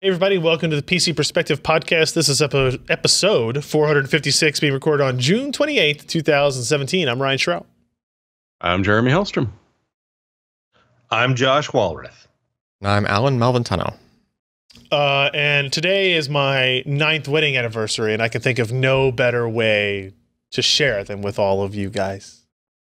Hey everybody, welcome to the PC Perspective Podcast. This is episode 456 being recorded on June 28th, 2017. I'm Ryan Shrout. I'm Jeremy Hellstrom. I'm Josh Walrath. I'm Alan Malventano. And today is my 9th wedding anniversary, and I can think of no better way to share than with all of you guys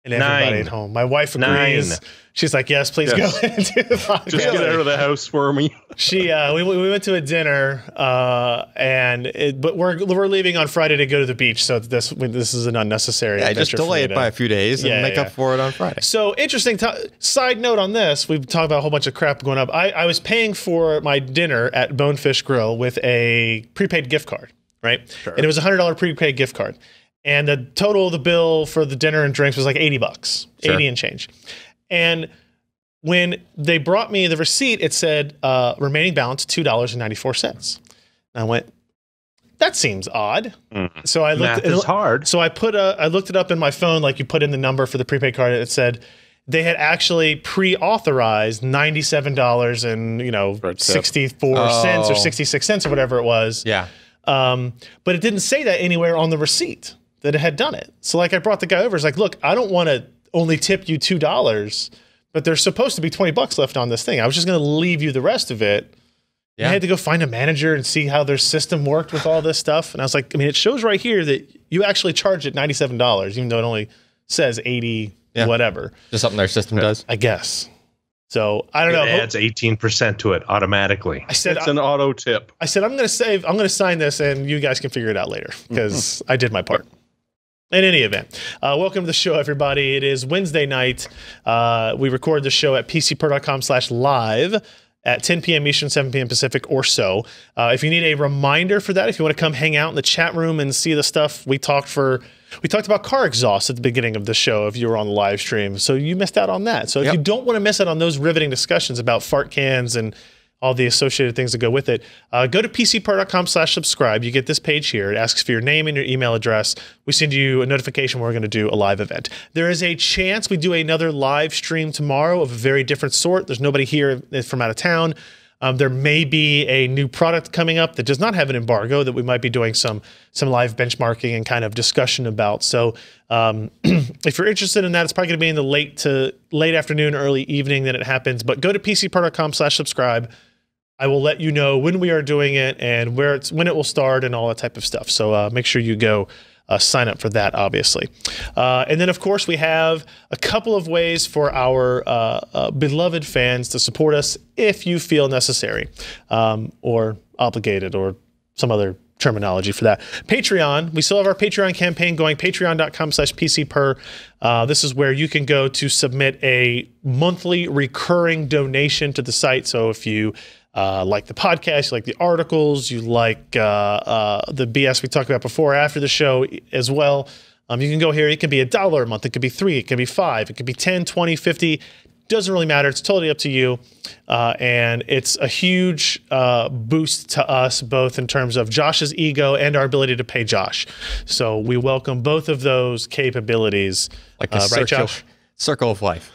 and everybody at home. My wife agrees. 9. She's like, yes, please go and do the podcast. Just get out of the house for me. We went to a dinner, but we're leaving on Friday to go to the beach, so this is an unnecessary. Yeah, just delay it by a few days and make up for it on Friday. So interesting. Side note on this, we've talked about a whole bunch of crap going up. I was paying for my dinner at Bonefish Grill with a prepaid gift card, right? Sure. And it was a $100 prepaid gift card. And the total of the bill for the dinner and drinks was like $80, sure. 80 and change. And when they brought me the receipt, it said remaining balance $2.94. And I went, that seems odd. So I looked. Math is hard. So I looked it up in my phone, like you put in the number for the prepaid card. And it said they had actually pre-authorized $97 and 64 cents or 66 cents or whatever it was. Yeah. But it didn't say that anywhere on the receipt that it had done it. So like I brought the guy over. It's like, look, I don't want to only tip you $2, but there's supposed to be $20 left on this thing. I was just going to leave you the rest of it. Yeah. I had to go find a manager and see how their system worked with all this stuff. And I was like, I mean, it shows right here that you actually charged it $97, even though it only says 80 whatever. Just something their system does, I guess. So I don't know. It adds 18% to it automatically. I said it's an auto tip. I said I'm going to sign this, and you guys can figure it out later because I did my part. In any event, welcome to the show, everybody. It is Wednesday night. We record the show at pcper.com/live at 10 p.m. Eastern, 7 p.m. Pacific or so. If you need a reminder for that, if you want to come hang out in the chat room and see the stuff we talked about car exhaust at the beginning of the show if you were on the live stream. So you missed out on that. So if you don't want to miss out on those riveting discussions about fart cans and all the associated things that go with it, go to pcper.com/subscribe. You get this page here. It asks for your name and your email address. We send you a notification when we're going to do a live event. There is a chance we do another live stream tomorrow of a very different sort. There's nobody here from out of town. There may be a new product coming up that does not have an embargo that we might be doing some live benchmarking and kind of discussion about. So if you're interested in that, it's probably going to be in the late afternoon, early evening that it happens. But go to pcper.com/subscribe. I will let you know when we are doing it and when it will start and all that type of stuff. So make sure you go sign up for that, obviously. And then, of course, we have a couple of ways for our beloved fans to support us if you feel necessary or obligated or some other terminology for that. Patreon. We still have our Patreon campaign going, patreon.com/pcper. This is where you can go to submit a monthly recurring donation to the site. So if you like the podcast, you like the articles, you like the BS we talked about before or after the show as well, you can go here. It can be $1 a month. It could be $3. It could be $5. It could be 10, 20, 50. Doesn't really matter. It's totally up to you. And it's a huge boost to us, both in terms of Josh's ego and our ability to pay Josh. So we welcome both of those capabilities. Like a circle of life.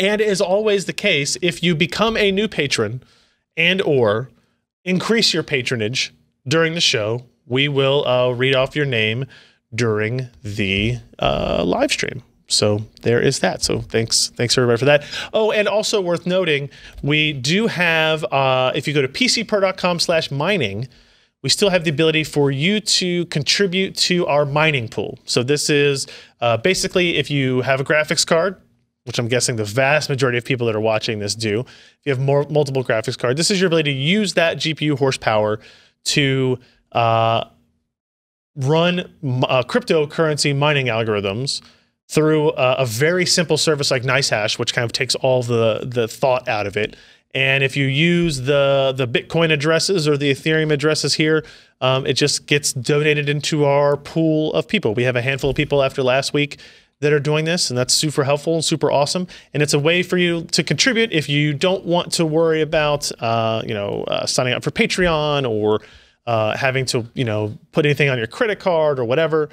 And as always the case, if you become a new patron and or increase your patronage during the show, we will read off your name during the live stream. So there is that. So thanks everybody for that. Oh, and also worth noting, we do have, if you go to pcper.com/mining, we still have the ability for you to contribute to our mining pool. So this is basically if you have a graphics card, which I'm guessing the vast majority of people that are watching this do. If you have multiple graphics cards, this is your ability to use that GPU horsepower to run cryptocurrency mining algorithms through a very simple service like NiceHash, which kind of takes all the thought out of it. And if you use the Bitcoin addresses or the Ethereum addresses here, it just gets donated into our pool of people. We have a handful of people after last week that are doing this, and that's super helpful and super awesome. And it's a way for you to contribute if you don't want to worry about, signing up for Patreon or having to, put anything on your credit card or whatever.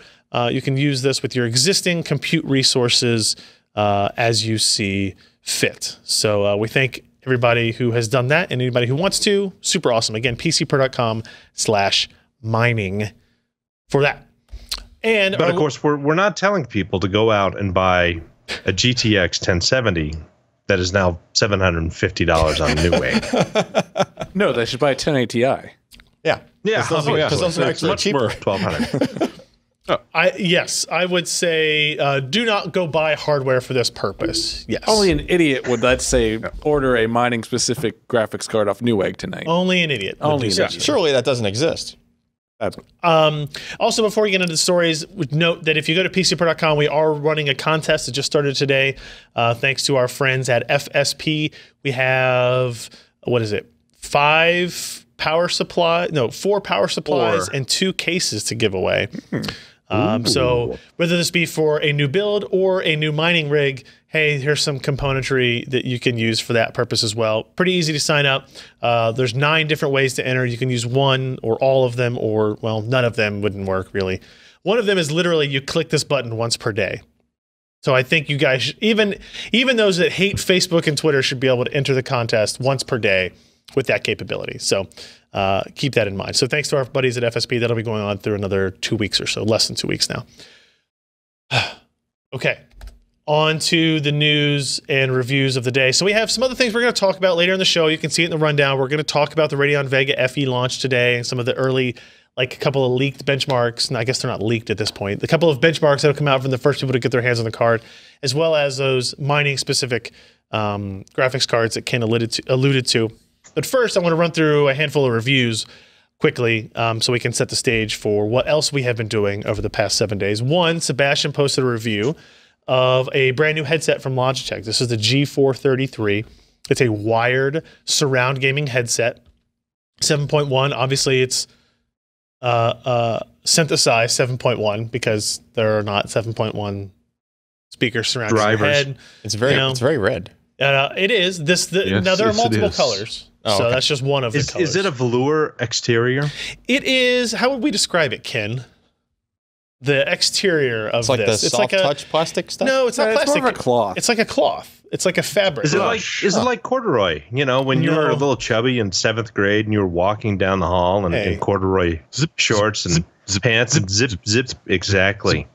You can use this with your existing compute resources as you see fit. So we thank everybody who has done that and anybody who wants to. Super awesome. Again, pcpro.com/mining for that. And but of course, we're not telling people to go out and buy a GTX 1070 that is now $750 on Newegg. No, they should buy a 1080 Ti. Yeah. Yeah, Because those are actually much cheaper. more. 1200. Yes, I would say do not go buy hardware for this purpose. Yes. Only an idiot would, let's say, order a mining-specific graphics card off Newegg tonight. Only an idiot. would Only do an such idiot. Surely that doesn't exist. Also, before we get into the stories, would note that if you go to pcpro.com, we are running a contest that just started today. Thanks to our friends at FSP. We have, what is it, 4 power supplies and 2 cases to give away. So whether this be for a new build or a new mining rig, hey, here's some componentry that you can use for that purpose as well. Pretty easy to sign up. There's 9 different ways to enter. You can use one or all of them, or, well, none of them wouldn't work, really. One of them is literally you click this button once per day. So I think you guys, even those that hate Facebook and Twitter, should be able to enter the contest once per day with that capability. So keep that in mind. So thanks to our buddies at FSP. That'll be going on through another 2 weeks or so, less than 2 weeks now. Okay, on to the news and reviews of the day. So we have some other things we're going to talk about later in the show. You can see it in the rundown. We're going to talk about the Radeon Vega FE launch today and some of the early, like a couple of leaked benchmarks. And I guess they're not leaked at this point. A couple of benchmarks that have come out from the first people to get their hands on the card, as well as those mining-specific graphics cards that Ken alluded to. But first, I want to run through a handful of reviews quickly so we can set the stage for what else we have been doing over the past 7 days. One, Sebastian posted a review of a brand new headset from Logitech. This is the G433. It's a wired surround gaming headset. 7.1. Obviously, it's synthesized 7.1 because there are not 7.1 speakers surrounding your head. It's very red. It is. Now, there are multiple colors. Oh, so okay. that's just one of the colors. Is it a velour exterior? It is. How would we describe it, Ken? The exterior of It's like this. the soft touch plastic stuff? No, it's not It's plastic. more of a cloth. It's like a cloth. It's like a fabric. Is it like corduroy? You know, when you were a little chubby in 7th grade and you were walking down the hall in corduroy shorts and pants and zip. Exactly.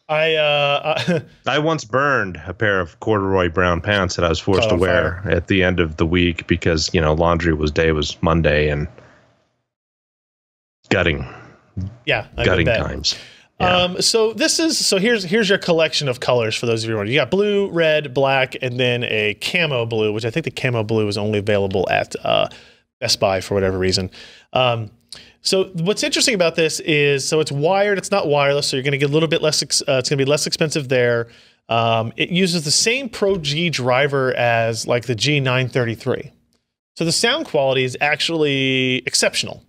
I once burned a pair of corduroy brown pants that I was forced to wear at the end of the week because, you know, laundry day was Monday and gutting times. Yeah. So here's your collection of colors for those of you who want. You got blue, red, black, and then a camo blue, which I think the camo blue is only available at Best Buy for whatever reason. So what's interesting about this is, so it's wired, it's not wireless, so you're going to get a little bit less, it's going to be less expensive there. It uses the same Pro G driver as like the G933. So the sound quality is actually exceptional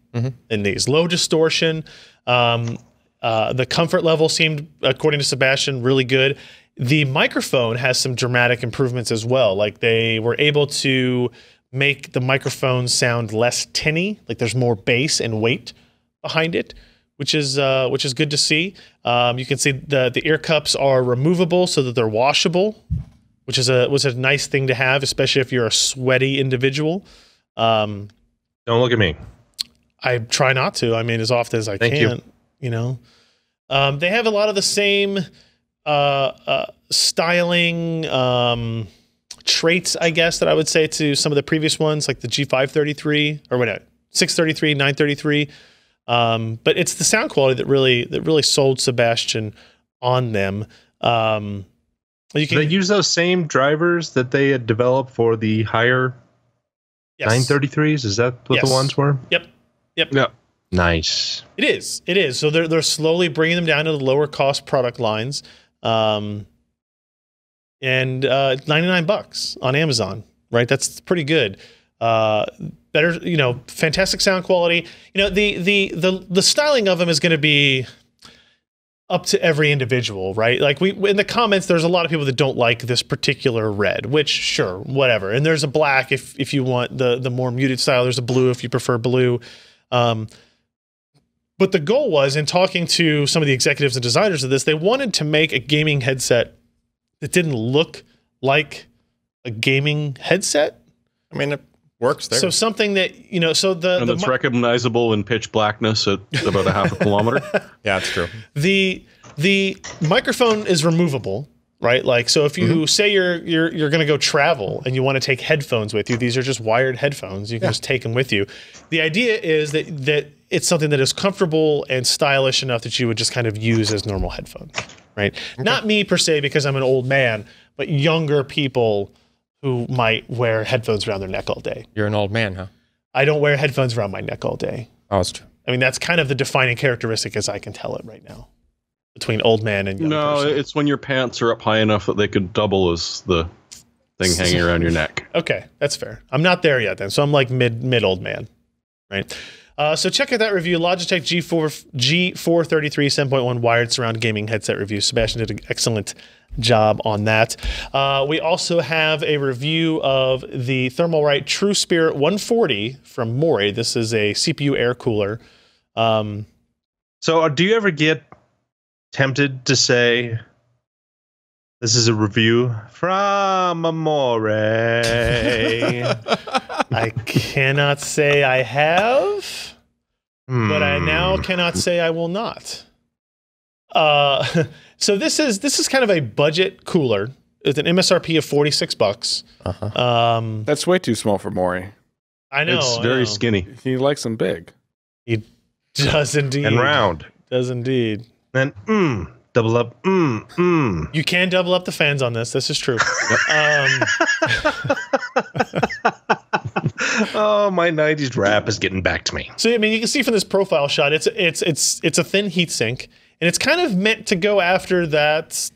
in these. Low distortion. The comfort level seemed, according to Sebastian, really good. The microphone has some dramatic improvements as well. Like they were able to make the microphone sound less tinny, like there's more bass and weight behind it, which is good to see. You can see the ear cups are removable so that they're washable, which was a nice thing to have, especially if you're a sweaty individual. Don't look at me. I try not to. I mean, as often as I can. You know, they have a lot of the same styling traits, I guess, that I would say to some of the previous ones, like the G533 or whatever, 633, 933. But it's the sound quality that really sold Sebastian on them. They use those same drivers that they had developed for the higher 933s. Is that what the ones were? Yep. Nice. It is. So they're slowly bringing them down to the lower cost product lines. And $99 on Amazon, right? That's pretty good. Better, you know, fantastic sound quality. You know, the styling of them is going to be up to every individual, right? Like in the comments, there's a lot of people that don't like this particular red, which sure, whatever. And there's a black if you want the more muted style. There's a blue if you prefer blue. But the goal was, in talking to some of the executives and designers of this, they wanted to make a gaming headset that didn't look like a gaming headset. I mean, it works there. So something that, you know, so and it's recognizable in pitch blackness at about a half a kilometer. Yeah, it's true. The microphone is removable, right? Like, so if you say you're going to go travel and you want to take headphones with you, these are just wired headphones. You can just take them with you. The idea is that it's something that is comfortable and stylish enough that you would just kind of use as normal headphones, right? Okay. Not me per se, because I'm an old man, but younger people who might wear headphones around their neck all day. You're an old man, huh? I don't wear headphones around my neck all day. Oh, that's true. I mean, that's kind of the defining characteristic as I can tell it right now between old man and young person. It's when your pants are up high enough that they could double as the thing hanging around your neck. Okay, that's fair. I'm not there yet then, so I'm like mid old man, right? So check out that review, Logitech G433 7.1 wired surround gaming headset review. Sebastian did an excellent job on that. We also have a review of the Thermalright True Spirit 140 from Mori. This is a CPU air cooler. So do you ever get tempted to say, this is a review from Mori? I cannot say I have, but I now cannot say I will not. So this is kind of a budget cooler. It's an MSRP of $46. That's way too small for Maury. I know. It's very skinny. He likes them big. He does indeed. And round. Does indeed. Then double up. You can double up the fans on this. This is true. Oh, my 90s rap is getting back to me. So I mean, you can see from this profile shot, it's a thin heatsink, and it's kind of meant to go after that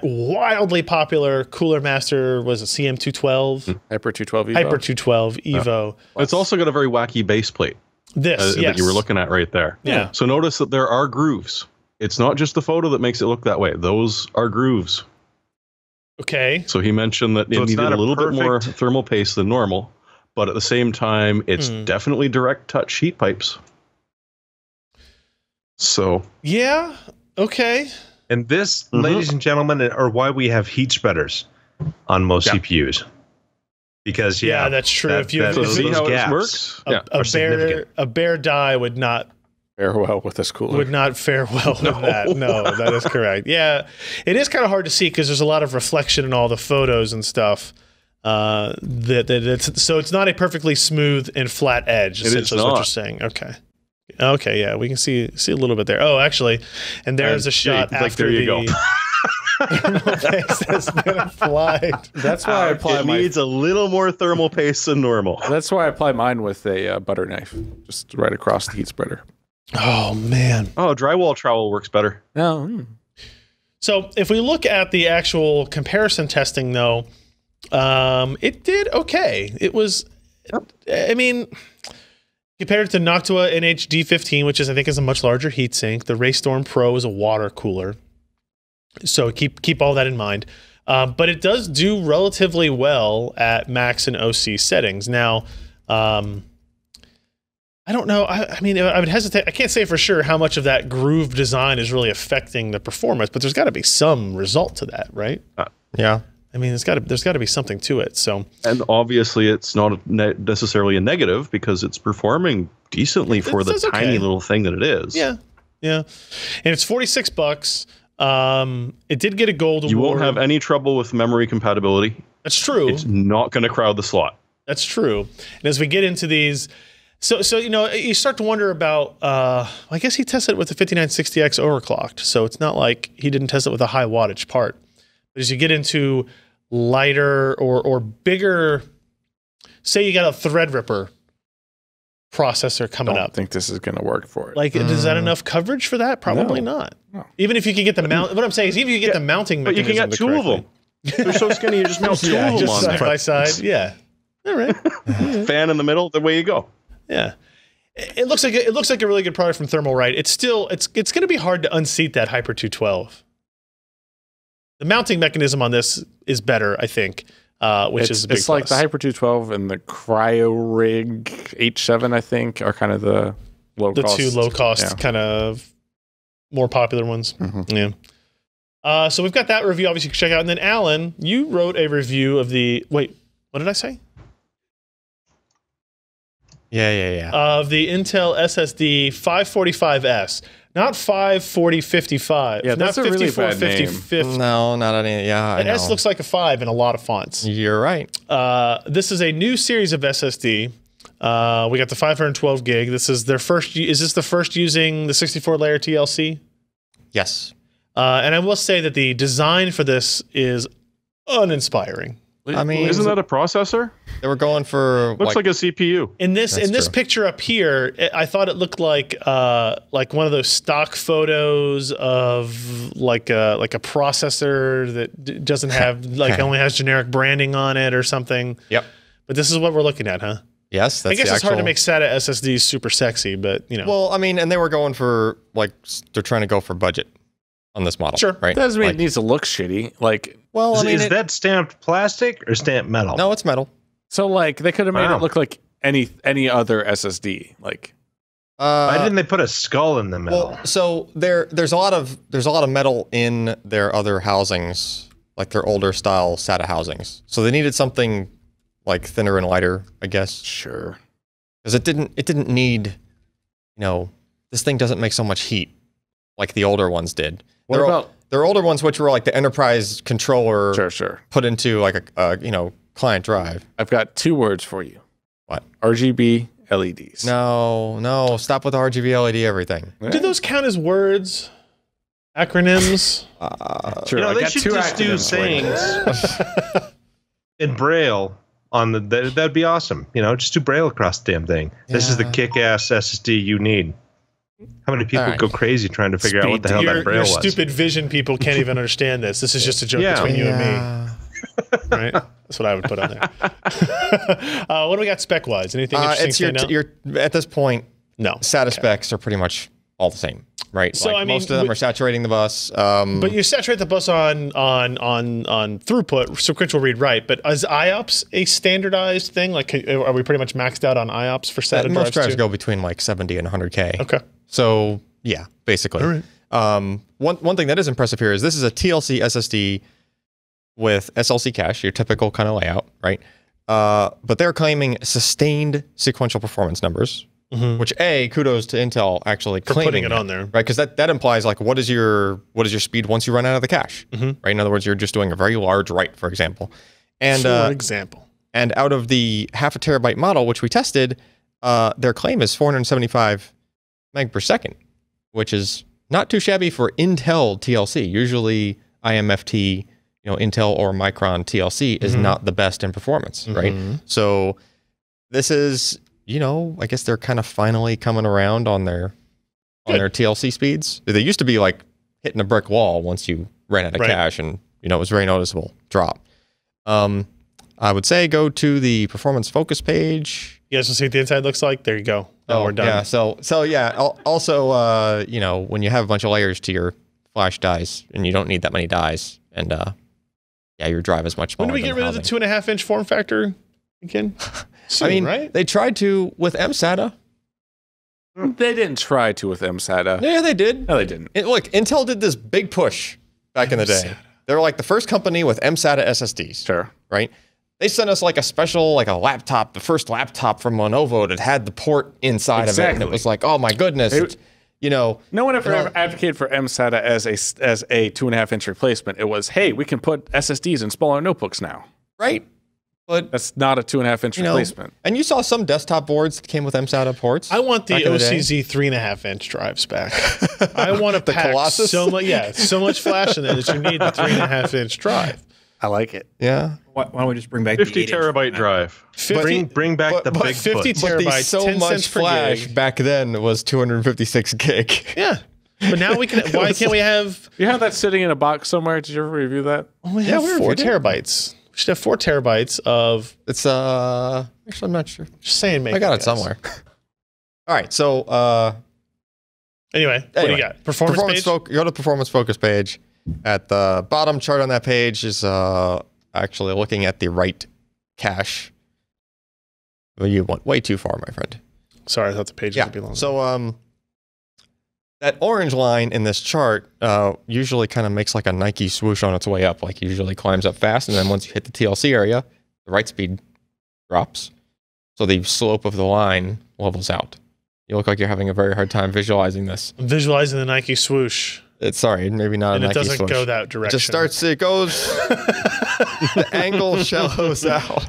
wildly popular Cooler Master, was it CM212? Hyper 212 Evo. Hyper 212 Evo. It's also got a very wacky base plate. Yes, yes. That you were looking at right there. Yeah. So notice that there are grooves. It's not just the photo that makes it look that way. Those are grooves. Okay. So he mentioned that it needed a little bit more thermal paste than normal, but at the same time, it's definitely direct touch heat pipes. So. Yeah. Okay. And this, ladies and gentlemen, are why we have heat spreaders on most CPUs. Because that's true. If you see how it works, a bare die would not fare well with this cooler. Would not fare well with that. No, that is correct. Yeah, it is kind of hard to see because there's a lot of reflection in all the photos and stuff. So it's not a perfectly smooth and flat edge. Is what you're saying. Okay. Okay, yeah, we can see a little bit there. Oh, actually, and there's a shot after there you go. Thermal paste has been applied. That's why I apply it needs a little more thermal paste than normal. That's why I apply mine with a butter knife, just right across the heat spreader. Oh man. Oh, drywall trowel works better. No. So if we look at the actual comparison testing, though, it did okay. It was, I mean, compared to Noctua NH-D15, which I think is a much larger heatsink, the Raystorm Pro is a water cooler. So keep all that in mind. But it does do relatively well at max and OC settings. Now, I don't know. I mean, I would hesitate. I can't say for sure how much of that groove design is really affecting the performance, but there's got to be some result to that, right? Yeah. I mean, there's got to be something to it. So, and obviously, it's not necessarily a negative because it's performing decently for the tiny little thing that it is. Yeah, yeah. And it's $46. It did get a gold award. You won't have any trouble with memory compatibility. That's true. It's not going to crowd the slot. That's true. And as we get into these, so you know, you start to wonder about. I guess he tested it with the 5960X overclocked, so it's not like he didn't test it with a high wattage part. But as you get into lighter or bigger, say you got a Threadripper processor coming up. I think this is going to work for it. Like, is that enough coverage for that? Probably not. No. Even if you could get the mount, what I'm saying is, even if you get the mounting mechanism, but you can get two of them. They're so skinny, you just mount two of them on side by side. Yeah. All right. Fan in the middle. The way you go. Yeah. It looks like a really good product from Thermalright. It's still it's going to be hard to unseat that Hyper 212. The mounting mechanism on this is better, I think, which is a big plus. It's like the Hyper 212 and the CryoRig H7, I think, are kind of the low cost. The two low cost kind of more popular ones. Yeah. So we've got that review, obviously, you can check out. And then, Alan, you wrote a review of the... Wait, what did I say? of the Intel SSD 545S. Not 54055. Yeah, that's not a really bad name. No, not any. Yeah, and S looks like a 5 in a lot of fonts. You're right. This is a new series of SSD. We got the 512 gig. This is their first. Is this the first using the 64-layer TLC? Yes. And I will say that the design for this is uninspiring. I mean, isn't that a processor? They were going for looks like a CPU. In this picture up here, I thought it looked like one of those stock photos of like a processor that doesn't have only has generic branding on it or something. Yep. But this is what we're looking at, huh? Yes, that's I guess it's hard to make SATA SSDs super sexy, but you know. Well, I mean, and they were going for they're trying to go for budget on this model. Sure, right? That doesn't mean it needs to look shitty. Well, I mean, is that stamped plastic or stamped metal? No, it's metal. So they could have made it look like any other SSD. Why didn't they put a skull in the middle? Well, so there's a lot of metal in their other housings, like their older style SATA housings. So they needed something like thinner and lighter, I guess. Sure. Because it didn't need, this thing doesn't make so much heat like the older ones did. What about their older ones, which were like the enterprise controller, Sure. put into like a client drive. I've got 2 words for you. What? RGB LEDs. No, stop with RGB LED everything. Do those count as words? Acronyms? Sure. They should just do sayings in Braille on that'd be awesome. Just do Braille across the damn thing. This is the kick-ass SSD you need. How many people go crazy trying to figure out what the hell that Braille was? Your stupid vision people can't even understand this. This is just a joke between you and me. Right? That's what I would put on there. What do we got spec-wise? Anything interesting at this point, no. SATA specs are pretty much all the same, right? So most of them are saturating the bus. But you saturate the bus on throughput, sequential read write. But is IOPS a standardized thing? Are we pretty much maxed out on IOPS for SATA drives? Most drives go between 70 and 100K. Okay. So yeah, basically. All right. One thing that is impressive here is this is a TLC SSD with SLC cache, your typical kind of layout, right? But they're claiming sustained sequential performance numbers, which kudos to Intel actually claiming putting it on there, right? Because that implies what is your speed once you run out of the cache, right? In other words, you're just doing a very large write, for example. And and out of the 0.5 terabyte model, which we tested, their claim is 475 meg per second, which is not too shabby for Intel TLC. Usually IMFT, Intel or Micron TLC is not the best in performance, right? So this is, I guess they're kind of finally coming around on their TLC speeds. They used to be hitting a brick wall once you ran out of cache, and it was very noticeable drop. I would say go to the performance focus page. You guys want to see what the inside looks like? There you go. We're done. Yeah. So yeah. Also, when you have a bunch of layers to your flash dies, and you don't need that many dies, and your drive is much smaller. When do we get rid of the 2.5-inch form factor again? Soon, right? They tried to with mSATA. They didn't try to with mSATA. Yeah, they did. No, they didn't. Look, Intel did this big push back in the day. They were the first company with mSATA SSDs. Sure. Right? They sent us a special, a laptop, the first laptop from Lenovo that had the port inside of it. And it was oh my goodness. No one ever advocated for mSATA as a 2.5-inch replacement. It was, hey, we can put SSDs in smaller notebooks now. Right. But that's not a 2.5-inch replacement. And you saw some desktop boards that came with mSATA ports. I want the OCZ 3.5-inch drives back. I want to pack Colossus? so much flash in there that you need the 3.5-inch drive. I like it. Yeah. Why don't we just bring back 50 the terabyte drive? Bring back the big 50 foot. terabytes, so 10 much cents per flash gig. back then was 256 gig. Yeah. But now we can. Why can't we have? You have that sitting in a box somewhere. Did you ever review that? We have 4 terabytes. We should have 4 terabytes of. It's actually I'm not sure. Just saying, I got it somewhere. All right, so anyway, what do you got? Performance page. Go to the performance focus page. At the bottom chart on that page is actually looking at the write cache. Well, you went way too far, my friend. Sorry, I thought the page would be longer. So that orange line in this chart usually kind of makes a Nike swoosh on its way up. It usually climbs up fast, and then once you hit the TLC area, the write speed drops. So so the slope of the line levels out. You look like you're having a very hard time visualizing this. I'm visualizing the Nike swoosh. Sorry, maybe not and a Nike swoosh. And it doesn't go that direction. It goes, the angle shallows out.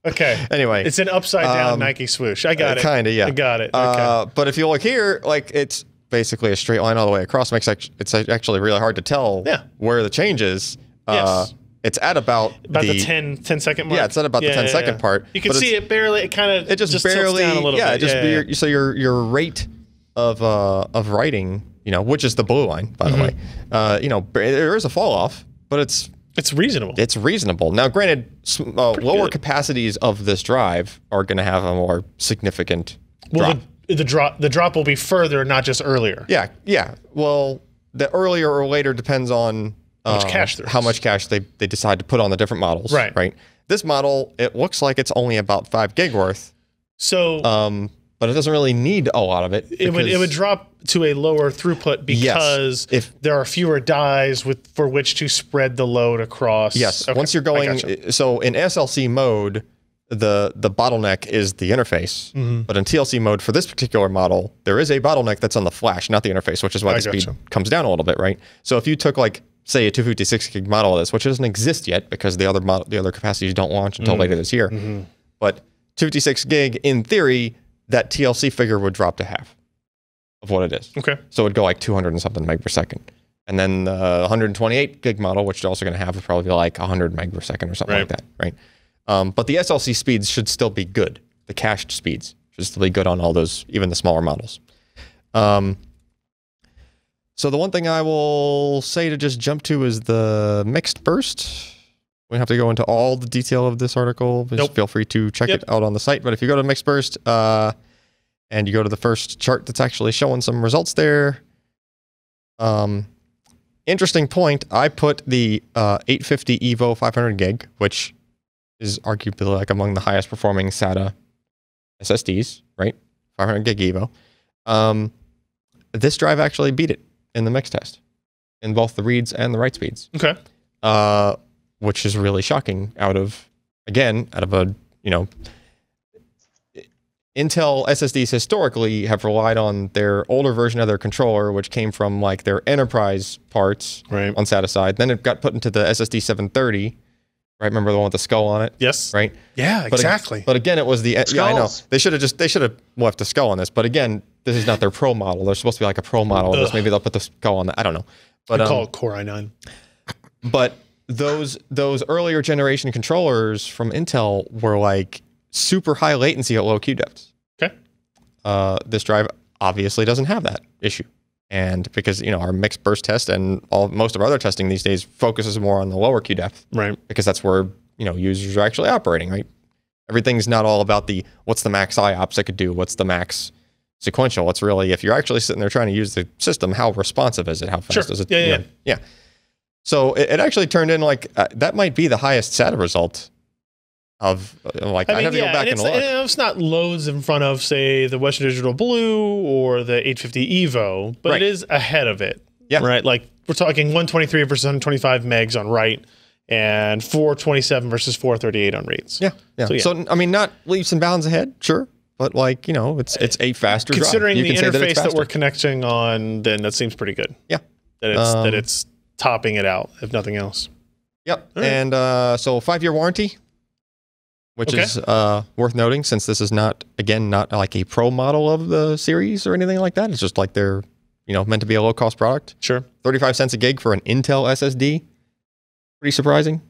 Okay. Anyway. It's an upside down Nike swoosh. I got it. Kind of, yeah. I got it. Okay. But if you look here, like it's basically a straight line all the way across. It's actually really hard to tell where the change is. Yes. It's at about the 10 second mark. Yeah, it's at about the 10-second part. You can see it barely. It kind of just barely tilts down a little bit. So your rate of writing, which is the blue line, by the way, there is a fall off, but it's reasonable. It's reasonable. Now, granted, lower capacities of this drive are going to have a more significant drop. The drop will be further, not just earlier. Yeah. Well, the earlier or later depends on how much cache they decide to put on the different models. Right. This model, it looks like it's only about 5 gig worth. So, but it doesn't really need a lot of it. It would drop to a lower throughput because there are fewer dies for which to spread the load across. Yes. Okay. Once you're going, so in SLC mode, the bottleneck is the interface, but in TLC mode for this particular model, there is a bottleneck that's on the flash, not the interface, which is why the speed comes down a little bit, right? So if you took say a 256 gig model of this, which doesn't exist yet because the other capacities don't launch until later this year, but 256 gig in theory, that TLC figure would drop to half of what it is. Okay. So it'd go like 200 and something meg per second. And then the 128 gig model, which you're also going to have, would probably be like 100 meg per second or something like that, right? But the SLC speeds should still be good. The cached speeds should still be good on all those, even the smaller models. So the one thing I will say to just jump to is the mixed burst. We don't have to go into all the detail of this article. Just feel free to check it out on the site. But if you go to mixed burst and you go to the first chart that's actually showing some results there, interesting point. I put the 850 Evo 500 gig, which is arguably like among the highest performing SATA SSDs, right? 500 gig Evo. This drive actually beat it in the mix test in both the reads and the write speeds. Okay. Which is really shocking out of a, Intel SSDs historically have relied on their older version of their controller, which came from like their enterprise parts on SATA side. Then it got put into the SSD 730, right? Remember the one with the skull on it? Yes. Right? Yeah, exactly. But again, it was the, I know. They should have left the skull on this, but again, this is not their pro model. They're supposed to be like a pro model of this. Maybe they'll put the skull on that. I don't know. But I call it Core i9. But those earlier generation controllers from Intel were like super high latency at low Q depths. Okay. This drive obviously doesn't have that issue. And because, our mixed burst test and most of our other testing these days focuses more on the lower Q depth. Right. Because that's where, users are actually operating, right? Everything's not all about what's the max IOPS I could do, what's the max sequential. It's really, if you're actually sitting there trying to use the system, how responsive is it? How fast is it? Yeah. So it actually turned in that might be the highest SATA result of I'd have to go back and look. It's not loads in front of, say, the Western Digital Blue or the 850 Evo, but it is ahead of it. Yeah. Right? Like we're talking 123 versus 125 megs on write and 427 versus 438 on reads. Yeah. So not leaps and bounds ahead, sure. But it's a faster drive. Considering the interface that we're connecting on, then that seems pretty good. Yeah. That it's topping it out, if nothing else. Yep. Right. And so 5-year warranty, which is worth noting since this is not like a pro model of the series or anything like that. It's just like they're, meant to be a low cost product. Sure. 35 cents a gig for an Intel SSD. Pretty surprising.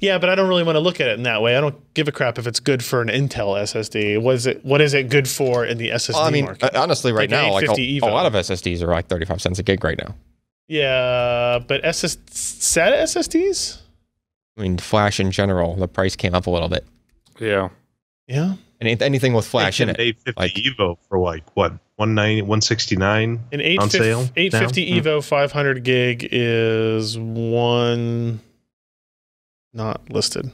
Yeah, but I don't really want to look at it in that way. I don't give a crap if it's good for an Intel SSD. What is it good for in the SSD market? Honestly, right now, like a lot of SSDs are like 35 cents a gig right now. Yeah, but SATA SSDs? I mean, Flash in general, the price came up a little bit. Yeah. Yeah. And anything with Flash in it. 850 Evo for what? 190, 169 on sale? 850 Evo 500 gig is one not listed.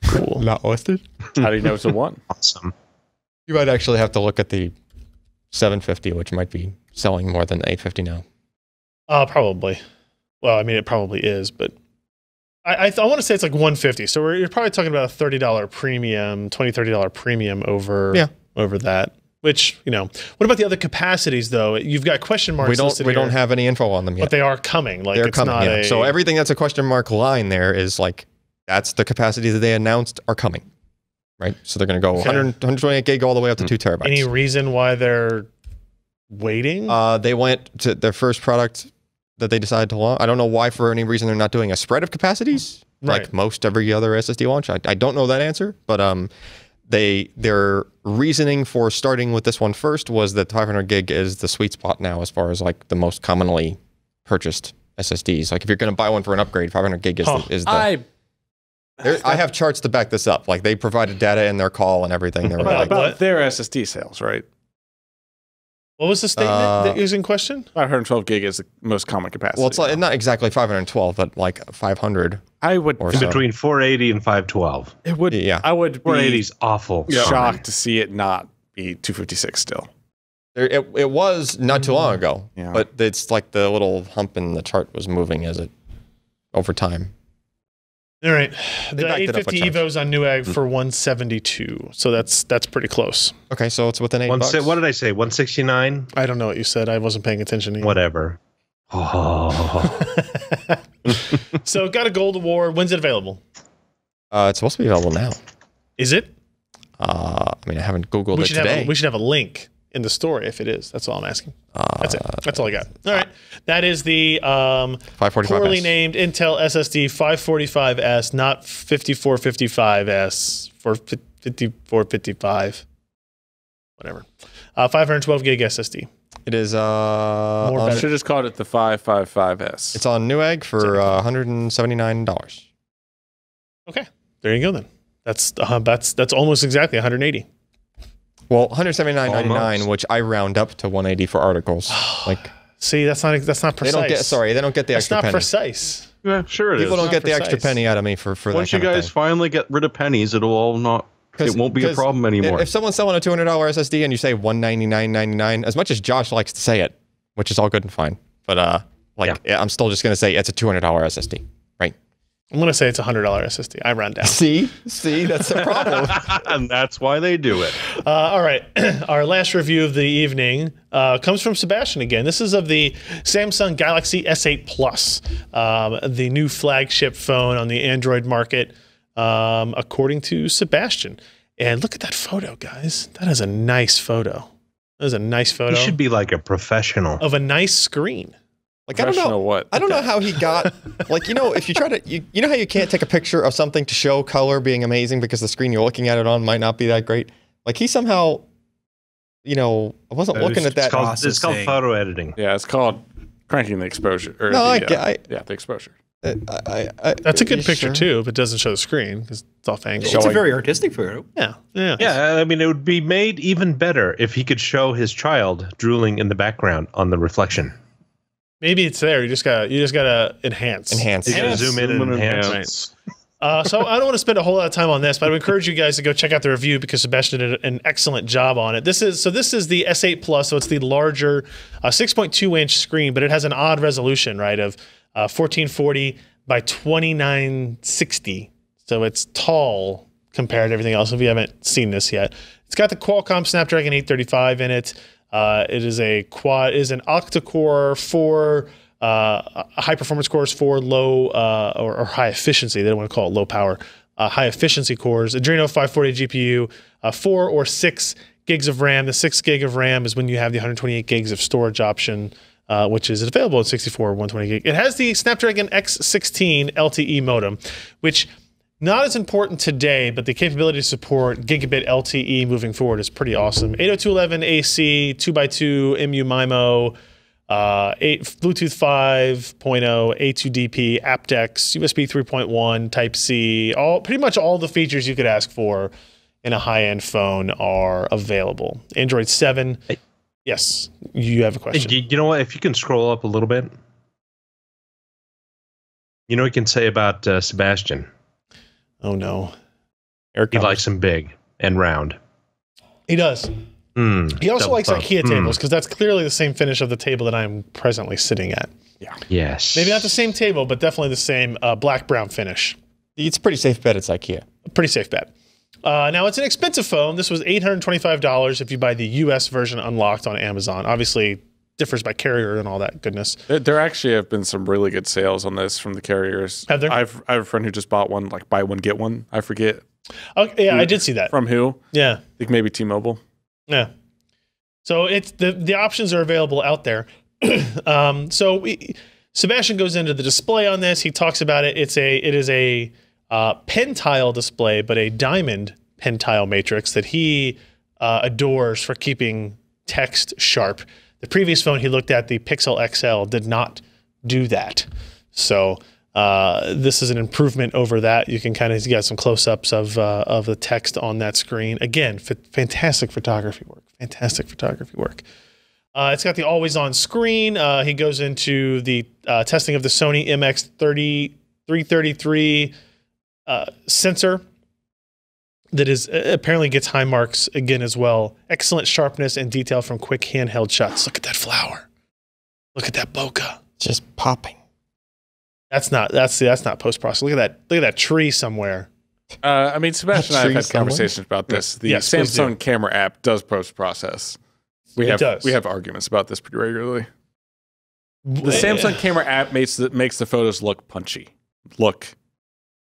Cool. Not listed? How do you know it's a one? Awesome. You might actually have to look at the 750, which might be selling more than the 850 now. Probably. Well, I mean, it probably is, but I want to say it's like 150. So you're probably talking about a $30 premium, $20-$30 premium over that. Which, you know, what about the other capacities though? You've got question marks. We don't have any info on them yet. But they are coming. Like they're it's coming. Not So everything that's a question mark line there is like that's the capacity that they announced are coming, right? So they're going to go 128 gig all the way up to 2 terabytes. Any reason why they're waiting? They went to their first product that they decided to launch. I don't know why for any reason they're not doing a spread of capacities like most every other SSD launch. I don't know that answer, but their reasoning for starting with this one first was that 500 gig is the sweet spot now as far as like the most commonly purchased SSDs. Like if you're going to buy one for an upgrade, 500 gig is the I have charts to back this up. Like they provided data in their call and everything. They were like, about their SSD sales, right? What was the statement that was in question? 512 gig is the most common capacity. Well, it's like, not exactly 512, but like 500. I would between 480 and 512. It would. Yeah, I would. 480 is awful. Shocked to see it not be 256 still. It was not too long ago, but it's like the little hump in the chart was moving as it over time. All right, the 850 Evo's on Newegg for 172, so that's pretty close. Okay, so it's within $8. What did I say? 169? I don't know what you said. I wasn't paying attention. Whatever. Oh. So got a gold award. When's it available? It's supposed to be available now. Is it? I mean, I haven't Googled it today. We should have a link in the story if it is. That's all I'm asking. That's it. That's all I got. All right. That is the poorly named Intel SSD 545S, not 5455S for 5455. Whatever. 512 gig SSD. It is I should just called it the 555S. It's on Newegg for $179. Okay. There you go then. That's almost exactly 180. Well, $179.99, which I round up to 180 for articles. Like, see, that's not precise. They don't get the extra penny. That's not precise. Yeah, sure it People don't get the extra penny out of me for that. Once you guys finally get rid of pennies, it won't be a problem anymore. If someone's selling a $200 SSD and you say $199.99, as much as Josh likes to say it, which is all good and fine, but I'm still just gonna say it's a $200 SSD, right? I'm going to say it's a $100 SSD. I round down. See, that's the problem. And that's why they do it. All right. Our last review of the evening comes from Sebastian again. This is of the Samsung Galaxy S8 Plus, the new flagship phone on the Android market, according to Sebastian. And look at that photo, guys. That is a nice photo. That is a nice photo. You should be like a professional. Of a nice screen. Like, I don't know how he got, like, if you try to, you know how you can't take a picture of something to show color being amazing because the screen you're looking at it on might not be that great. Like, he somehow, I wasn't looking at that. It's called photo editing. Yeah, it's called cranking the exposure. Or the exposure. That's a good picture, too, if it doesn't show the screen because it's off angle. It's a very artistic photo. Yeah. I mean, it would be made even better if he could show his child drooling in the background on the reflection. Maybe it's there. You just gotta enhance. You gotta zoom in and enhance. Right. So I don't want to spend a whole lot of time on this, but I would encourage you guys to go check out the review because Sebastian did an excellent job on it. This is the S8 Plus, so it's the larger 6.2-inch screen, but it has an odd resolution, right, of 1440 by 2960. So it's tall compared to everything else. If you haven't seen this yet, it's got the Qualcomm Snapdragon 835 in it. It is an octa-core, 4 high performance cores, 4 low or high efficiency. They don't want to call it low power. High efficiency cores. Adreno 540 GPU, 4 or 6 gigs of RAM. The 6 gig of RAM is when you have the 128 gigs of storage option, which is available at 64 or 120 gig. It has the Snapdragon X16 LTE modem, which not as important today, but the capability to support gigabit LTE moving forward is pretty awesome. 802.11 AC, 2x2 MU-MIMO, Bluetooth 5.0, A2DP, aptX, USB 3.1, Type-C. Pretty much all the features you could ask for in a high-end phone are available. Android 7. Yes, you have a question. You know what? If you can scroll up a little bit, you know what you can say about Sebastian. Oh no. He likes them big and round. He does. He also likes IKEA tables because that's clearly the same finish of the table that I'm presently sitting at. Yeah. Yes. Maybe not the same table, but definitely the same black-brown finish. It's a pretty safe bet it's IKEA. Pretty safe bet. Now, it's an expensive phone. This was $825 if you buy the US version unlocked on Amazon. Obviously, differs by carrier and all that goodness. There actually have been some really good sales on this from the carriers. Have there? I have a friend who just bought one, like buy one, get one. I forget. Okay, yeah, I did see that. From who? Yeah. I think maybe T-Mobile. Yeah. So it's the options are available out there. Sebastian goes into the display on this. He talks about it. It is a pentile display, but a diamond pentile matrix that he adores for keeping text sharp. The previous phone he looked at, the Pixel XL, did not do that. So this is an improvement over that. You can he's got some close-ups of the text on that screen. Again, fantastic photography work. Fantastic photography work. It's got the always-on screen. He goes into the testing of the Sony MX333 sensor that is apparently gets high marks again as well. Excellent sharpness and detail from quick handheld shots. Look at that flower. Look at that bokeh. Just popping. That's not post-processing. Look at that tree somewhere. I mean, Sebastian and I have had conversations about this. The Yes, Samsung camera app does post-process. We have arguments about this pretty regularly. The Samsung camera app makes the photos look punchy. Look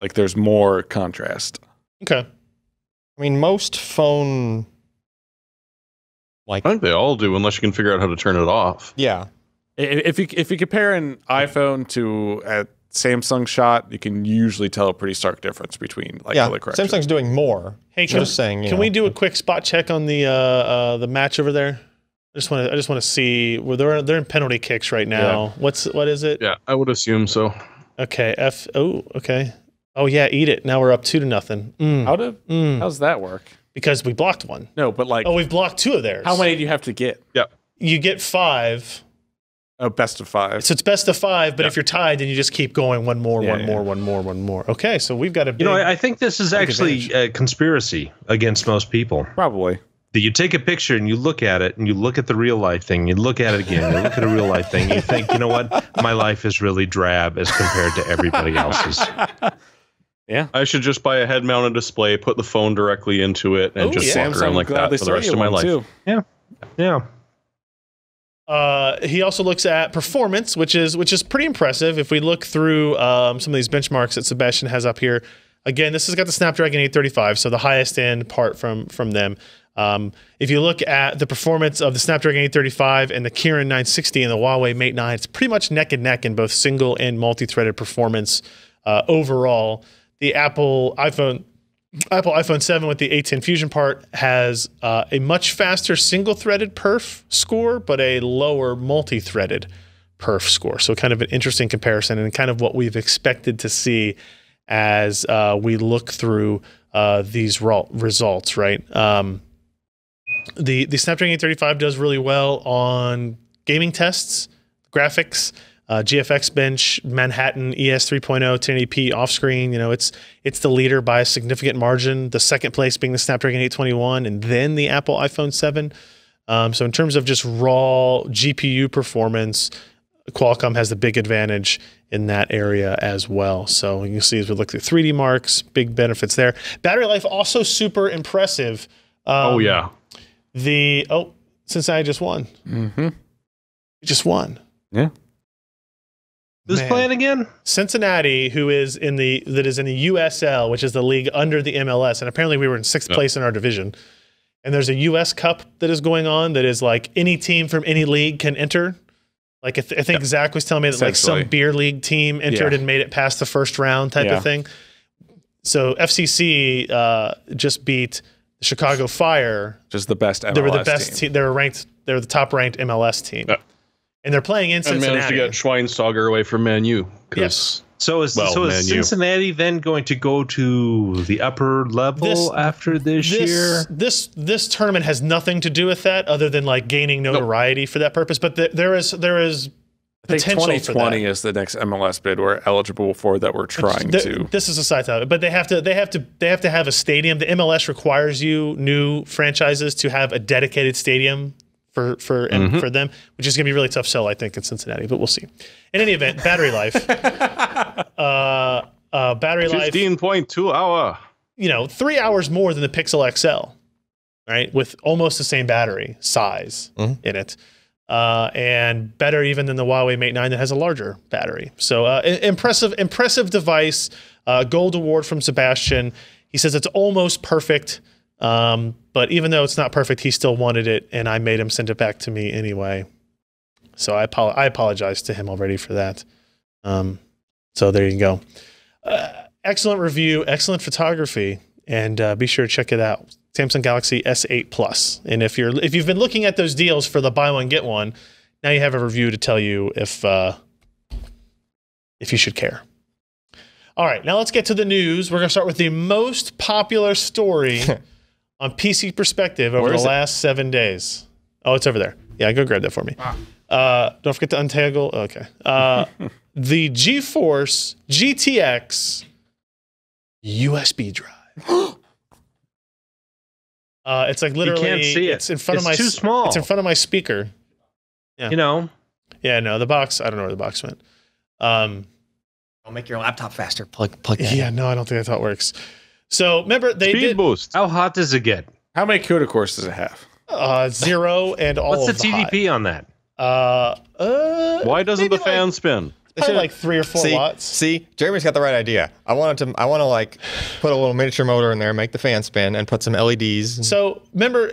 like there's more contrast. Okay. I mean, most phone, I think they all do, unless you can figure out how to turn it off. Yeah. If you compare an iPhone to a Samsung shot, you can usually tell a pretty stark difference between color correction. Samsung's doing more. Hey, can we do a quick spot check on the match over there? I just want to see. Well, they're in penalty kicks right now. Yeah. What is it? Yeah, I would assume so. Okay. Okay. Oh yeah, eat it. Now we're up 2-0. How's that work? Because we blocked one. No, but we've blocked 2 of theirs. How many do you have to get? Yeah. You get 5. Oh, best of 5. So it's best of 5, but if you're tied, then you just keep going one more. Okay, so we've got a big, I think this is actually a conspiracy against most people. Probably. That you take a picture and you look at it and you look at the real life thing, you look at it again, you look at a real life thing, you think, you know what? My life is really drab as compared to everybody else's. Yeah. I should just buy a head-mounted display, put the phone directly into it, and just walk around like that for the rest of my life. Too. Yeah. Yeah. He also looks at performance, which is pretty impressive. If we look through some of these benchmarks that Sebastian has up here, again, this has got the Snapdragon 835, so the highest end part from them. If you look at the performance of the Snapdragon 835 and the Kirin 960 and the Huawei Mate 9, it's pretty much neck and neck in both single and multi-threaded performance overall. The Apple iPhone 7 with the A10 Fusion part has a much faster single-threaded perf score, but a lower multi-threaded perf score. So kind of an interesting comparison and kind of what we've expected to see as we look through these results, right? The Snapdragon 835 does really well on gaming tests, graphics, GFX bench, Manhattan ES 3.0, 1080p off screen. It's the leader by a significant margin. The second place being the Snapdragon 821, and then the Apple iPhone 7. So in terms of just raw GPU performance, Qualcomm has the big advantage in that area as well. So you can see as we look through 3D marks, big benefits there. Battery life also super impressive. Oh yeah. Cincinnati just won. Mm-hmm. Just won. Yeah. Who's playing again? Cincinnati, that is in the USL, which is the league under the MLS, and apparently we were in 6th place in our division. And there's a US Cup that is going on that is like any team from any league can enter. Like I think Zach was telling me that like some beer league team entered and made it past the first round type of thing. So FCC just beat the Chicago Fire, which is the best MLS They were the best team. They were the top ranked MLS team. Yeah. And they're playing in Cincinnati. And managed to get Schweinsteiger away from Man U. Yes. So is Cincinnati then going to go to the upper level after this year? This tournament has nothing to do with that, other than like gaining notoriety for that purpose. But there is I think 2020 is the next MLS bid we're eligible for that we're trying to. This is a side note, but they have to have a stadium. The MLS requires new franchises to have a dedicated stadium for them, which is going to be a really tough sell, I think, in Cincinnati. But we'll see. In any event, battery life. Battery life. 15.2 hour. 3 hours more than the Pixel XL, right? With almost the same battery size in it. And better even than the Huawei Mate 9 that has a larger battery. So impressive device. Gold award from Sebastian. He says it's almost perfect, but even though it's not perfect, he still wanted it, and I made him send it back to me anyway. So I apologize to him already for that. So there you go. Excellent review, excellent photography, and be sure to check it out. Samsung Galaxy S8 Plus. And if you've been looking at those deals for the buy one get one, now you have a review to tell you if you should care. All right, now let's get to the news. We're going to start with the most popular story on PC Perspective over the last 7 days. Oh, it's over there. Yeah, go grab that for me. Don't forget to untangle. Okay. The GeForce GTX USB drive. It's like literally. You can't see it. It's in front of my. Too small. It's in front of my speaker. Yeah. Yeah. No, the box. I don't know where the box went. I'll make your laptop faster. Plug it. Yeah. No, I don't think that's how it works. So remember, they Speed boost. How hot does it get? How many CUDA cores does it have? 0 and all. What's of the TDP on that? Why doesn't the fan spin? Probably like 3 or 4 watts. See, Jeremy's got the right idea. I want to like put a little miniature motor in there, make the fan spin, and put some LEDs. So remember,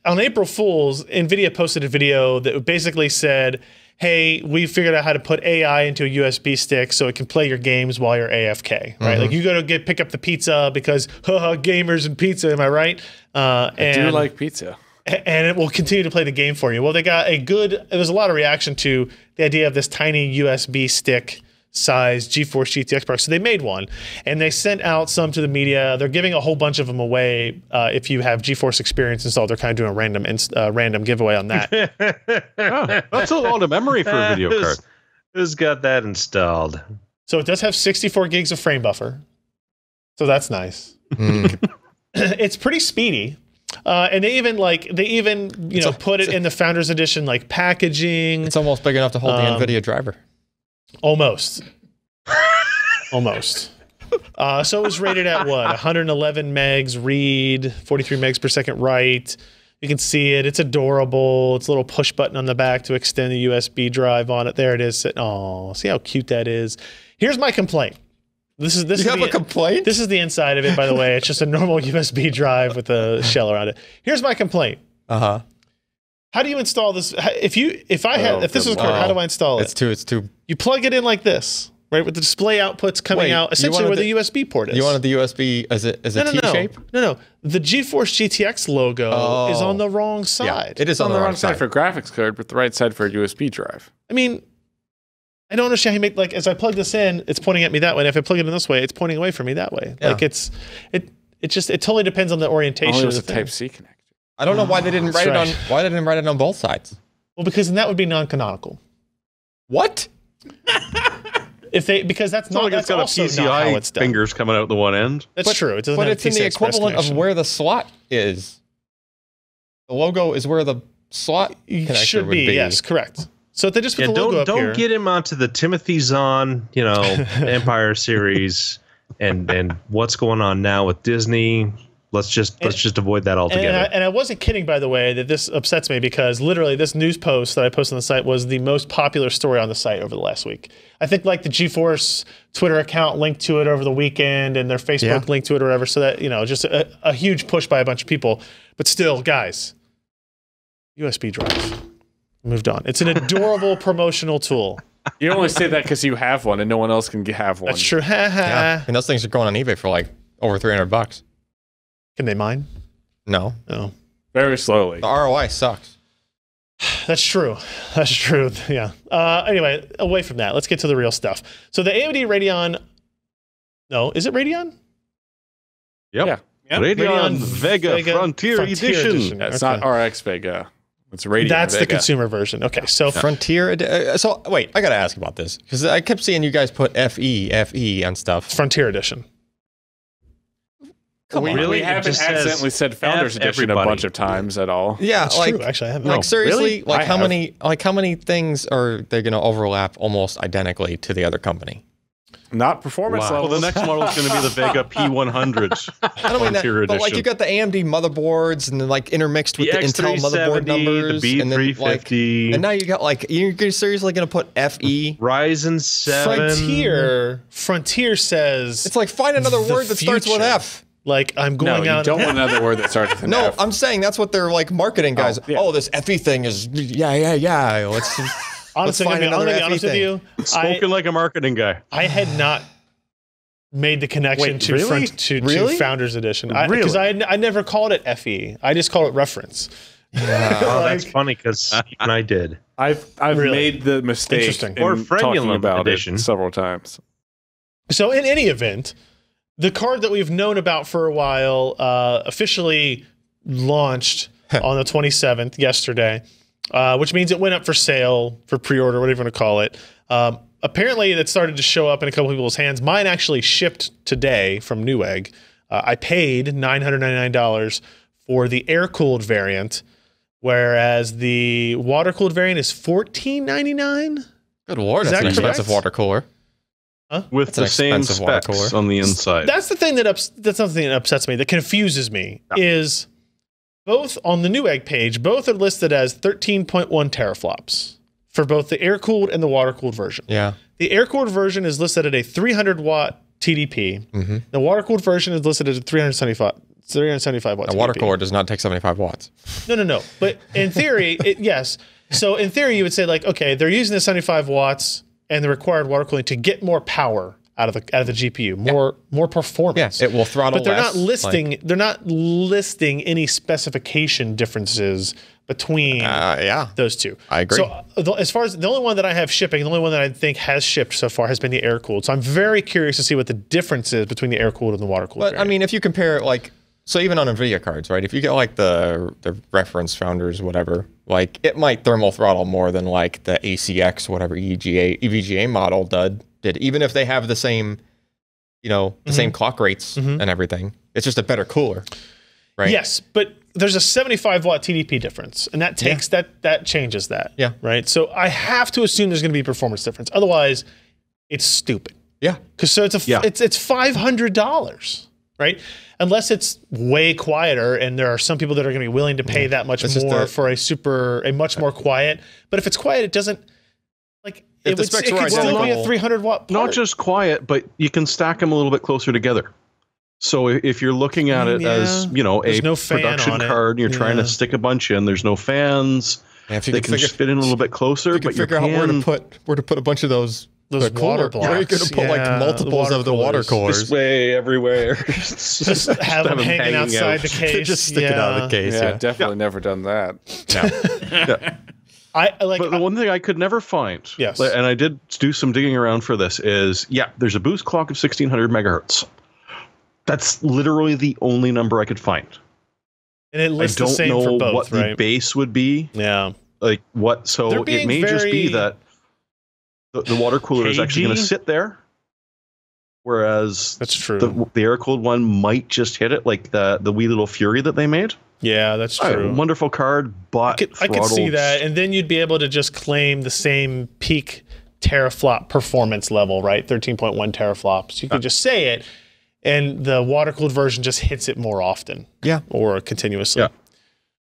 on April Fool's, NVIDIA posted a video that basically said, "Hey, we figured out how to put AI into a USB stick so it can play your games while you're AFK." Right? Like you go to pick up the pizza because gamers and pizza. Am I right? I do like pizza. And it will continue to play the game for you. Well, they got there's a lot of reaction to the idea of this tiny USB stick size GeForce GTX product. So they made one, and they sent out some to the media. They're giving a whole bunch of them away if you have GeForce Experience installed. They're kind of doing a random giveaway on that. That's a lot of memory for a video card. Who's got that installed? So it does have 64 gigs of frame buffer. So that's nice. It's pretty speedy. And they even put it in the Founders Edition like packaging. It's almost big enough to hold the NVIDIA driver. Almost. So it was rated at what? 111 megs read, 43 megs per second write. You can see it. It's adorable. It's a little push button on the back to extend the USB drive on it. There it is. Oh, see how cute that is. Here's my complaint. This is a complaint? This is the inside of it, by the way. It's just a normal USB drive with a shell around it. Here's my complaint. How do you install this? If this was correct, how do I install it? It's too. You plug it in like this, right, with the display outputs coming out, essentially where the USB port is. You wanted the USB as a T-shape? No. The GeForce GTX logo is on the wrong side. Yeah, it is on the wrong side for graphics card, but the right side for a USB drive. I mean, I don't understand how you make, as I plug this in, it's pointing at me that way. And if I plug it in this way, it's pointing away from me that way. Yeah. Like it totally depends on the orientation of the thing. Type-C connector. I don't know why they didn't write it on both sides. Well, because then that would be non-canonical. What? Because that's not. That's got also a PCI not how it's done. fingers coming out the one end. That's true. It doesn't but have it's in the equivalent of where the slot is. The logo is where the slot connector should be. Yes, correct. So if they just put the logo up here. Don't get him onto the Timothy Zahn, Empire series, and what's going on now with Disney. Let's just avoid that altogether. And I wasn't kidding, by the way, that this upsets me because literally this news post that I posted on the site was the most popular story on the site over the last week. I think like the GeForce Twitter account linked to it over the weekend and their Facebook linked to it or whatever. So that, just a huge push by a bunch of people. But still, guys, USB drive. Moved on. It's an adorable promotional tool. You only say that because you have one and no one else can have one. That's true. Yeah. And those things are going on eBay for like over $300. Can they mine? No. Very slowly. The ROI sucks. That's true. Yeah. Anyway, away from that. Let's get to the real stuff. So the AMD Radeon. No, is it Radeon? Yep. Yeah. Radeon Vega Frontier Edition. Yeah, it's not RX Vega. It's Radeon. That's Vega. the consumer version. Okay, so Frontier. So wait, I gotta ask about this because I kept seeing you guys put FE on stuff. Frontier Edition. Come on, we haven't accidentally said Founders Edition a bunch of times at all. Yeah, That's true. Actually, I haven't. Like seriously, Really? how many things are they going to overlap almost identically to the other company? Not performance Well, levels. the next model is going to be the Vega P100. I don't mean that, but like you got the AMD motherboards and then like intermixed with the Intel motherboard numbers, the and then B350, and now you got like you're seriously going to put FE Ryzen 7. Frontier says It's like find another word that starts with F. Like I'm going out. You don't want another word that starts with an No, F. I'm saying that's what they're like marketing guys. Oh, this FE thing is yeah. Let's honestly, find I'm gonna another be honest FE with you. spoken like a marketing guy. I had not made the connection Wait, to really? to Founders Edition because I never called it FE. I just call it reference. That's funny because I did. I've made the mistake Or in talking Frenulum about Edition. it several times. So in any event, the card that we've known about for a while officially launched on the 27th yesterday, which means it went up for sale, for pre-order, whatever you want to call it. Apparently, it started to show up in a couple of people's hands. Mine actually shipped today from Newegg. I paid $999 for the air-cooled variant, whereas the water-cooled variant is $14.99. Good lord, Is that's that an expensive correct? water cooler. With That's an the same expensive water specs cooler. on the inside. That's the thing that's something that upsets me, that confuses me, is both on the Newegg page, both are listed as 13.1 teraflops for both the air-cooled and the water-cooled version. Yeah. The air-cooled version is listed at a 300-watt TDP. Mm-hmm. The water-cooled version is listed at a 375 watt A TDP. water cooler does not take 75 watts. No. But in theory, yes. So in theory, you would say like, okay, they're using the 75 watts and the required water cooling to get more power out of the GPU, more performance. Yeah, it will throttle But they're less, not listing they're not listing any specification differences between those two. I agree. So as far as the only one that I have shipping, the only one that I think has shipped so far has been the air cooled. So I'm very curious to see what the difference is between the air cooled and the water cooled. But I mean, if you compare like, so even on NVIDIA cards, right? If you get like the reference Founders, whatever, like it might thermal throttle more than like the ACX, whatever EVGA model did, even if they have the same, the same clock rates and everything. It's just a better cooler, right? Yes, but there's a 75 watt TDP difference, and that takes that changes that. Yeah. Right. So I have to assume there's going to be a performance difference. Otherwise, it's stupid. Yeah. Because so it's $500, right? Unless it's way quieter, and there are some people that are going to be willing to pay that much more for a much more quiet. But if it's quiet, it doesn't like it could still be a 300 watt part. Not just quiet, but you can stack them a little bit closer together. So if you're looking at it as, a production card, and you're trying to stick a bunch in, there's no fans. Yeah, if you they can fit in a little bit closer, but figure out where to put a bunch of those water blocks. You're going to put like multiples of the water coolers. This way, everywhere. just have them hanging outside the case. Just stick it out of the case. Yeah, definitely never done that. Yeah. But the one thing I could never find, and I did do some digging around for this, is there's a boost clock of 1600 megahertz. That's literally the only number I could find. And it lists the same for both, I don't know what the base would be. Yeah. Like what? So it may just be that the water cooler is actually going to sit there, whereas that's true. The air cooled one might just hit it, like the wee little Fury that they made. Yeah, that's true. Wonderful card, but I could see that, and then you'd be able to just claim the same peak teraflop performance level, right? 13.1 teraflops. You could just say it, and the water-cooled version just hits it more often, or continuously. Yeah.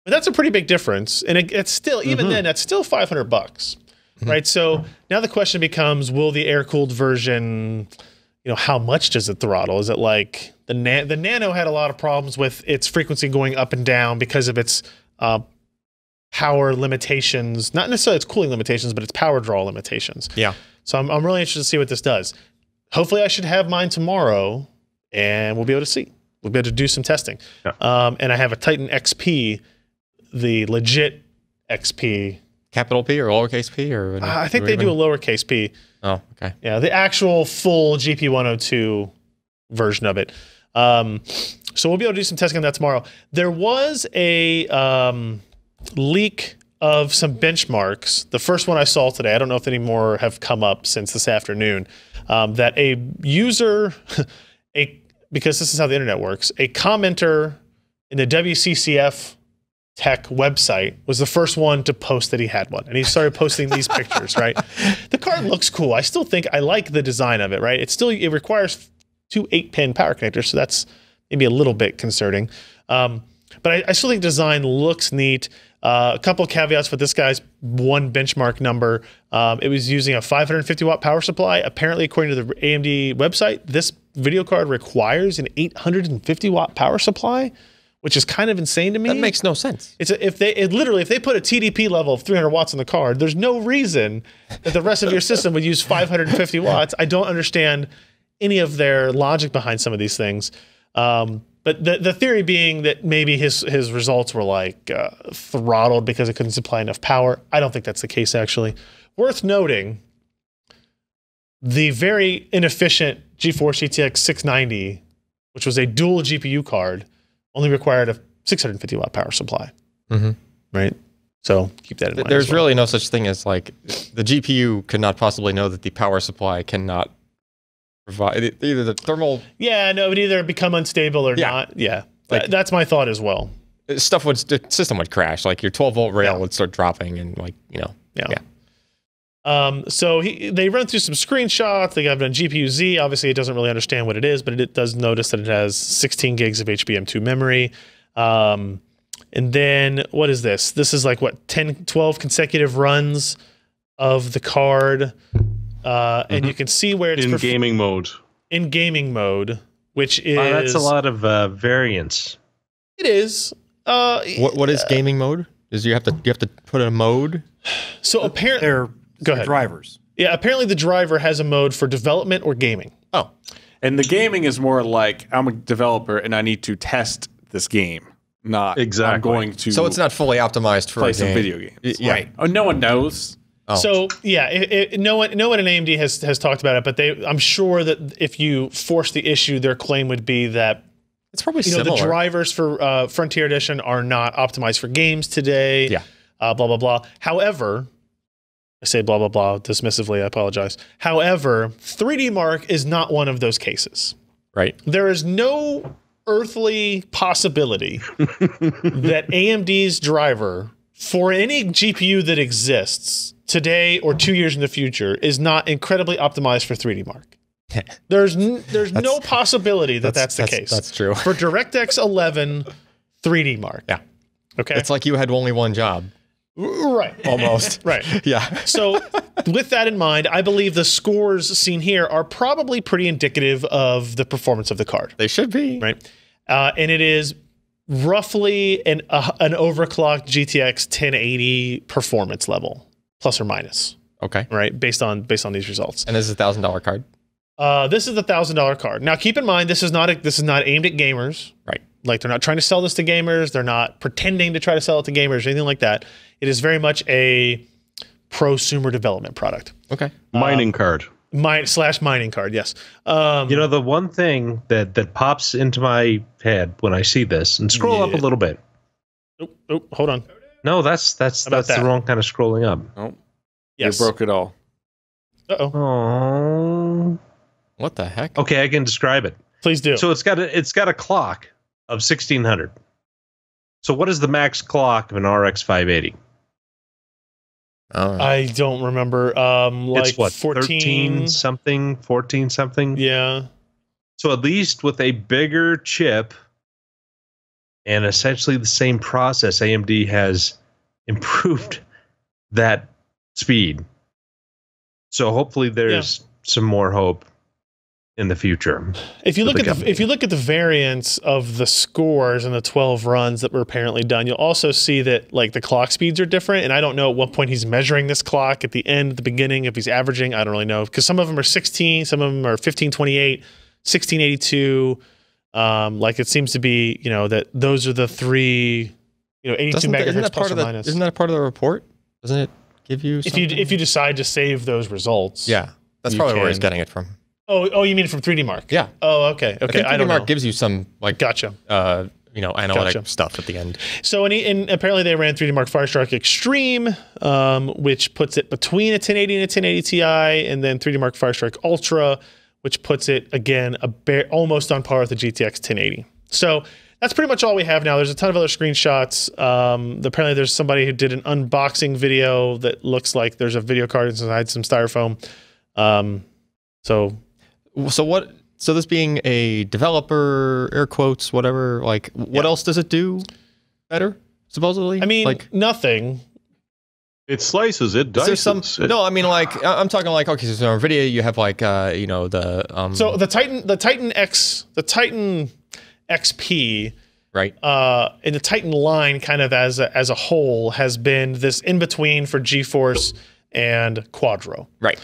But that's a pretty big difference, and it's still even then that's still $500, right? So now the question becomes: will the air-cooled version? How much does it throttle? Is it like the Nano had a lot of problems with its frequency going up and down because of its power limitations, not necessarily its cooling limitations, but its power draw limitations. Yeah. So I'm really interested to see what this does. Hopefully I should have mine tomorrow and we'll be able to see. We'll be able to do some testing. Yeah. And I have a Titan XP, the legit XP. Capital P or lowercase p? Or I think they do a lowercase p. Oh, okay. Yeah, the actual full GP102 version of it. So we'll be able to do some testing on that tomorrow. There was a leak of some benchmarks. The first one I saw today, I don't know if any more have come up since this afternoon, that a user, because this is how the internet works, a commenter in the WCCF Tech website was the first one to post that he had one. And he started posting these pictures, right? The card looks cool. I still think I like the design of it, right? It requires 2 8-pin power connectors, so that's maybe a little bit concerning. But I still think design looks neat. A couple of caveats for this guy's one benchmark number. It was using a 550 watt power supply. Apparently, according to the AMD website, this video card requires an 850 watt power supply, which is kind of insane to me. That makes no sense. If they put a TDP level of 300 watts on the card, there's no reason that the rest of your system would use 550 watts. I don't understand any of their logic behind some of these things. But the theory being that maybe his results were like throttled because it couldn't supply enough power. I don't think that's the case, actually. Worth noting, the very inefficient GeForce GTX 690, which was a dual GPU card, only required a 650 watt power supply. Right? So keep that in mind. There's really no such thing as like the GPU could not possibly know that the power supply cannot provide either the thermal. Yeah, no, it would either become unstable or not. Yeah, like, that's my thought as well. The system would crash. Like your 12-volt rail would start dropping, and like so they run through some screenshots. They have it on GPU-Z. Obviously, it doesn't really understand what it is, but it does notice that it has 16 gigs of HBM2 memory. And then what is this? This is like what 10, 12 consecutive runs of the card. And you can see where it's in gaming mode. In gaming mode, which is that's a lot of variance. It is. What is gaming mode? Is you have to put a mode? So apparently, go ahead. Drivers. Yeah, apparently the driver has a mode for development or gaming. Oh, and the gaming is more like I'm a developer and I need to test this game. Not exactly. I'm going to. So it's not fully optimized for play some video games. Yeah. Right. Oh, no one knows. Oh. So yeah, no one in AMD has talked about it, but I'm sure that if you force the issue, their claim would be that it's probably similar. The drivers for Frontier Edition are not optimized for games today. Yeah. Blah blah blah. However, I say blah blah blah dismissively. I apologize. However, 3D Mark is not one of those cases. Right. There is no earthly possibility that AMD's driver for any GPU that exists today or 2 years in the future is not incredibly optimized for 3D Mark. There's no possibility that that's the case. That's true. For DirectX 11 3D Mark. Yeah. Okay. It's like you had only one job. Right. Almost. Right. Yeah. So with that in mind, I believe the scores seen here are probably pretty indicative of the performance of the card. They should be. Right. And it is roughly an overclocked GTX 1080 performance level, plus or minus. Okay. Right. Based on these results. And this is a $1,000 card. This is the $1,000 card. Now, keep in mind, this is not aimed at gamers. Right. Like, they're not trying to sell this to gamers. They're not pretending to try to sell it to gamers or anything like that. It is very much a prosumer development product. Okay. Mining card. Mining card, yes. The one thing that pops into my head when I see this, and scroll up a little bit. Oh, hold on. No, that's the wrong kind of scrolling up. Oh, yes. You broke it all. Uh-oh. Oh. What the heck? Okay, I can describe it. Please do. So it's got a clock of 1600. So what is the max clock of an RX 580? I don't remember. Like it's what, 14 something, 14 something? Yeah. So at least with a bigger chip and essentially the same process, AMD has improved that speed. So hopefully there's some more hope in the future. If you look at the variance of the scores and the 12 runs that were apparently done, you'll also see that like the clock speeds are different. And I don't know at what point he's measuring this clock, at the end, at the beginning, if he's averaging, I don't really know, because some of them are 16, some of them are 1528, 1682. Like it seems to be, that those are the three, 82 megahertz plus or minus. Isn't that part of the report? Doesn't it give you something? If you decide to save those results? Yeah, that's probably where he's getting it from. Oh, you mean from 3D Mark? Yeah. Oh, okay. Okay. I think 3D Mark gives you some gotcha. analytic stuff at the end. So and apparently they ran 3D Mark Firestrike Extreme, which puts it between a 1080 and a 1080 Ti, and then 3D Mark Firestrike Ultra, which puts it again almost on par with the GTX 1080. So that's pretty much all we have now. There's a ton of other screenshots. Apparently there's somebody who did an unboxing video that looks like there's a video card inside some styrofoam. So this being a developer, air quotes, whatever, like what else does it do better, supposedly? I mean, nothing. It slices, it dices. No, I mean, like, I'm talking like, okay, so on NVIDIA, you have like, the... So the Titan XP, right? And the Titan line, kind of as a whole, has been this in between for GeForce and Quadro, right?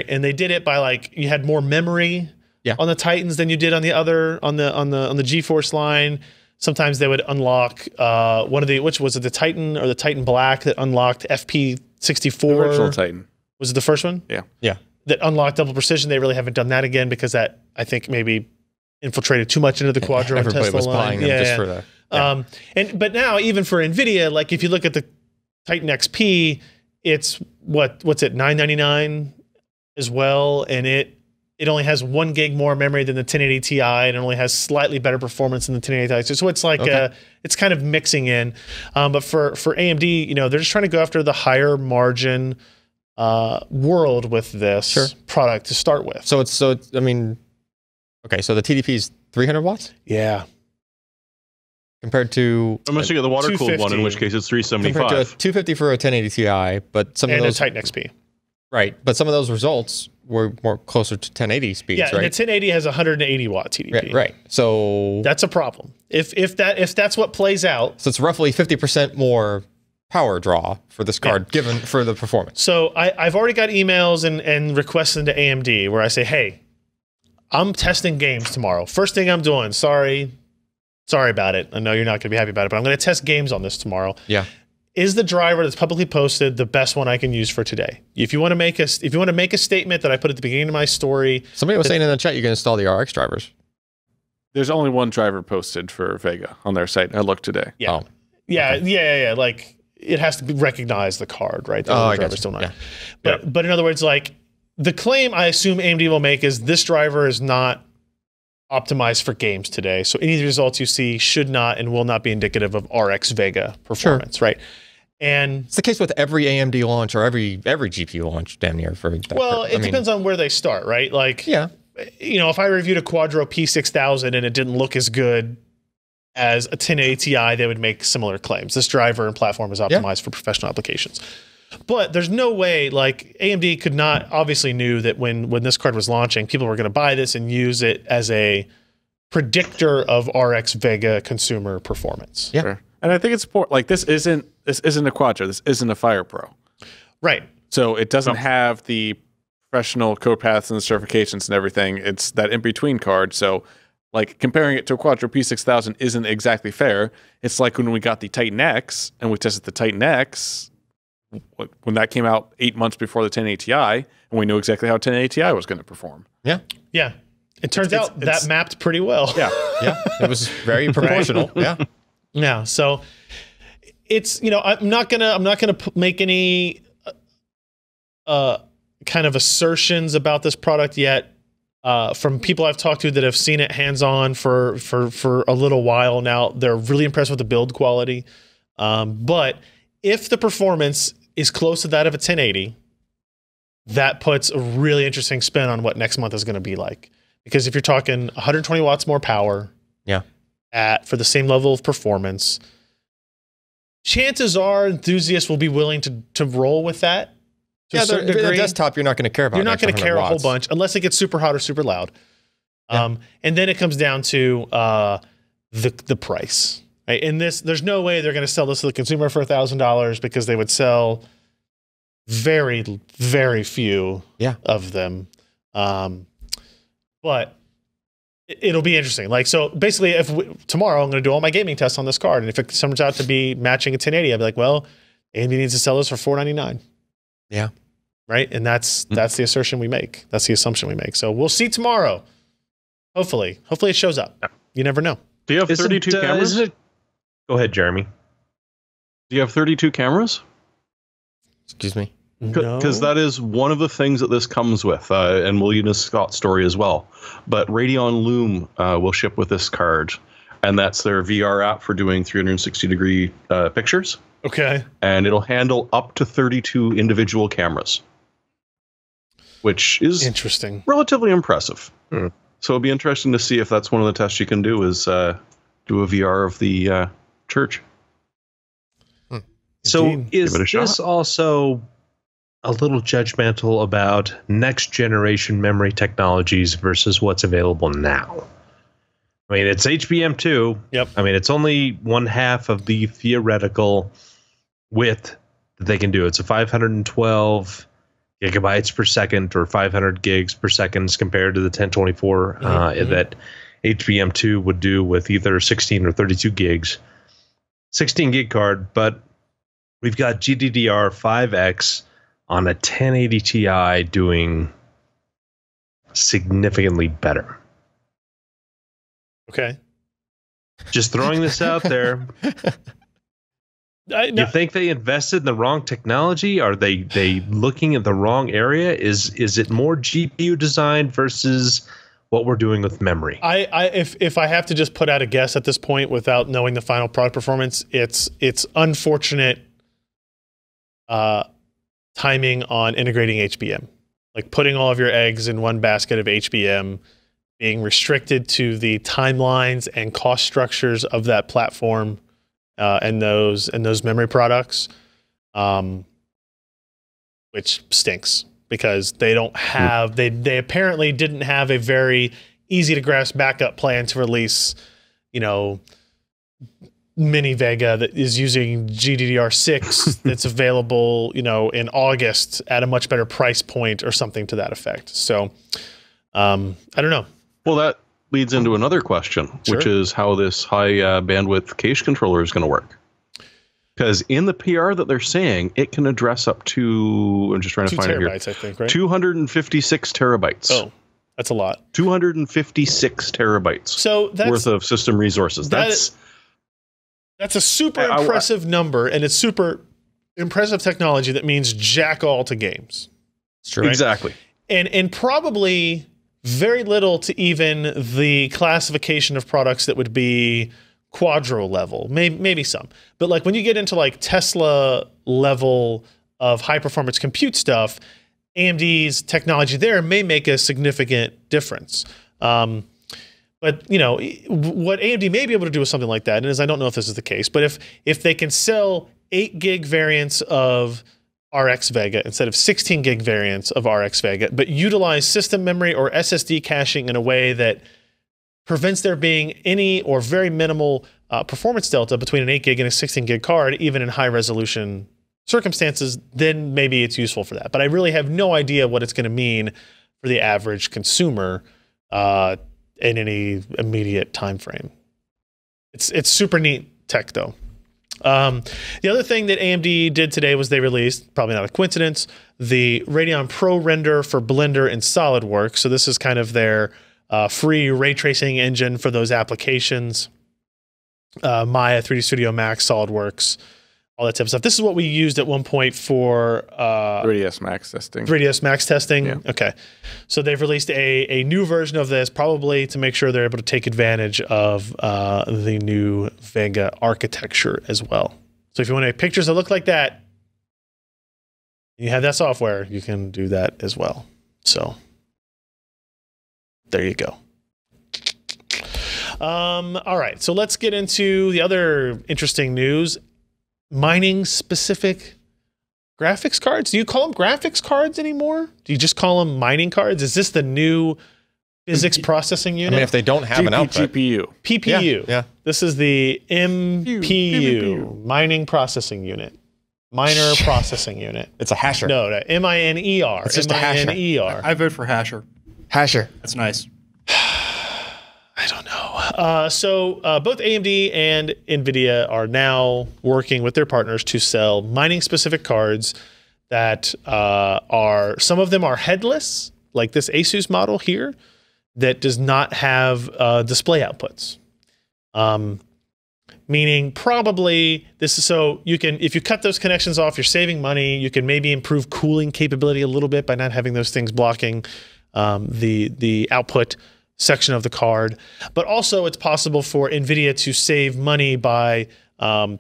And they did it by like you had more memory on the Titans than you did on the GeForce line. Sometimes they would unlock which was it, the Titan or the Titan Black that unlocked FP64? The original Titan. Was it the first one? Yeah. That unlocked double precision. They really haven't done that again because that, I think, maybe infiltrated too much into the Quadro and Tesla was line. Buying them just for that. But now even for NVIDIA, like if you look at the Titan XP, it's what's it, $999 as well, and it only has 1 gig more memory than the 1080 Ti, and it only has slightly better performance than the 1080 Ti. So it's like it's kind of mixing in. But for AMD, they're just trying to go after the higher margin world with this product to start with. So I mean, okay, so the TDP is 300 watts? Yeah. Compared to... Unless you get the water-cooled one, in which case it's 375. Compared to 250 for a 1080 Ti, but some of those... And a Titan XP. Right, but some of those results were more closer to 1080 speeds, yeah, right? and the 1080 has 180 watt TDP. Right. So... That's a problem. If that's what plays out... So it's roughly 50% more power draw for this card, given for the performance. So I've already got emails and requests into AMD where I say, hey, I'm testing games tomorrow. First thing I'm doing, sorry about it. I know you're not going to be happy about it, but I'm going to test games on this tomorrow. Yeah. Is the driver that's publicly posted the best one I can use for today? If you want to make a statement that I put at the beginning of my story. Somebody was saying in the chat you can install the RX drivers. There's only one driver posted for Vega on their site. I looked today. Yeah. Oh. Yeah. Like it has to recognize the card, right? The I driver's still not. Yeah. But in other words, like the claim I assume AMD will make is this driver is not optimized for games today. So any of the results you see should not and will not be indicative of RX Vega performance, right? And it's the case with every AMD launch or every GPU launch damn near for that. Well, it depends on where they start, right? Like, if I reviewed a Quadro P6000 and it didn't look as good as a 1080 Ti, they would make similar claims. This driver and platform is optimized for professional applications. But there's no way, like AMD could not, obviously knew that when this card was launching, people were going to buy this and use it as a predictor of RX Vega consumer performance. Yeah. Sure. And I think it's like this isn't a Quadro, this isn't a Fire Pro. Right. So it doesn't have the professional code paths and the certifications and everything. It's that in-between card. So like comparing it to a Quadro P6000 isn't exactly fair. It's like when we got the Titan X and we tested the Titan X when that came out 8 months before the 1080 Ti, and we knew exactly how 1080 Ti was going to perform. Yeah. It turns out that mapped pretty well. Yeah. It was very proportional. Right? Yeah. So it's I'm not gonna make any kind of assertions about this product yet. From people I've talked to that have seen it hands-on for a little while now, they're really impressed with the build quality. But if the performance is close to that of a 1080, that puts a really interesting spin on what next month is going to be like. Because if you're talking 120 watts more power, for the same level of performance, chances are enthusiasts will be willing to roll with that. Yeah, the desktop you're not going to care about. You're not going to care a whole bunch unless it gets super hot or super loud. And then it comes down to the price. Right? And there's no way they're going to sell this to the consumer for $1,000 because they would sell very, very few of them. But it'll be interesting. Like, so basically, tomorrow I'm going to do all my gaming tests on this card, and if it turns out to be matching a 1080, I'd be like, well, AMD needs to sell this for $499. Yeah. Right. And that's the assertion we make. That's the assumption we make. So we'll see tomorrow. Hopefully it shows up. You never know. Do you have 32 cameras? Go ahead, Jeremy. Do you have 32 cameras? Excuse me? Because that is one of the things that this comes with, and we'll use Scott's story as well. But Radeon Loom will ship with this card, and that's their VR app for doing 360-degree pictures. Okay. And it'll handle up to 32 individual cameras, which is interesting, relatively impressive. So it'll be interesting to see if that's one of the tests you can do is do a VR of the church. So is this also a little judgmental about next generation memory technologies versus what's available now? I mean, it's HBM2. Yep. I mean, it's only one half of the theoretical width that they can do. It's a 512 gigabytes per second or 500 gigs per second compared to the 1024 that HBM2 would do with either 16 or 32 gigs. 16 gig card, but we've got GDDR5X on a 1080 Ti doing significantly better. Okay. Just throwing this out there. You think they invested in the wrong technology? Are they looking at the wrong area? Is it more GPU designed versus what we're doing with memory? If I have to just put out a guess at this point without knowing the final product performance, it's unfortunate timing on integrating HBM. Like putting all of your eggs in one basket of HBM, being restricted to the timelines and cost structures of that platform and those memory products, which stinks because they don't have they apparently didn't have a very easy to grasp backup plan to release, mini Vega that is using GDDR6 that's available, in August at a much better price point or something to that effect. So I don't know. Well, that leads into another question, which is how this high bandwidth cache controller is going to work. Because in the PR that they're saying, it can address up to, I'm just trying to find it here. 2 terabytes, I think, right? 256 terabytes. Oh, that's a lot. 256 terabytes worth of system resources. That's a super impressive number, and it's super impressive technology that means jack all to games. It's true. Right? Exactly. And probably very little to even the classification of products that would be Quadro level, maybe some. But like when you get into like Tesla level of high performance compute stuff, AMD's technology there may make a significant difference. But what AMD may be able to do with something like that, and I don't know if this is the case, but if they can sell 8 gig variants of RX Vega instead of 16 gig variants of RX Vega, but utilize system memory or SSD caching in a way that prevents there being any or very minimal performance delta between an 8 gig and a 16 gig card, even in high resolution circumstances, then maybe it's useful for that. But I really have no idea what it's going to mean for the average consumer in any immediate time frame. It's super neat tech though. The other thing that AMD did today was they released, probably not a coincidence, the Radeon ProRender for Blender and SolidWorks. So this is kind of their free ray tracing engine for those applications. Maya, 3D Studio Max, SolidWorks, all that type of stuff. This is what we used at one point for 3ds Max testing. 3ds Max testing. Yeah. Okay. So they've released a new version of this, probably to make sure they're able to take advantage of the new Vega architecture as well. So if you want to make pictures that look like that, you have that software, you can do that as well. So there you go. All right. So let's get into the other interesting news. Mining specific graphics cards. Do you call them graphics cards anymore? Do you just call them mining cards? Is this the new physics processing unit? I mean, if they don't have an output. PPU. Yeah. This is the MPU, mining processing unit. Miner processing unit. It's a hasher. No, M-I-N-E-R. It's just a hasher. M-I-N-E-R. I vote for hasher. Hasher. That's nice. I don't know. So both AMD and NVIDIA are now working with their partners to sell mining-specific cards that are, some of them are headless, like this ASUS model here, that does not have display outputs. Meaning probably this is so you can, if you cut those connections off, you're saving money. You can maybe improve cooling capability a little bit by not having those things blocking the output section of the card. But also it's possible for NVIDIA to save money by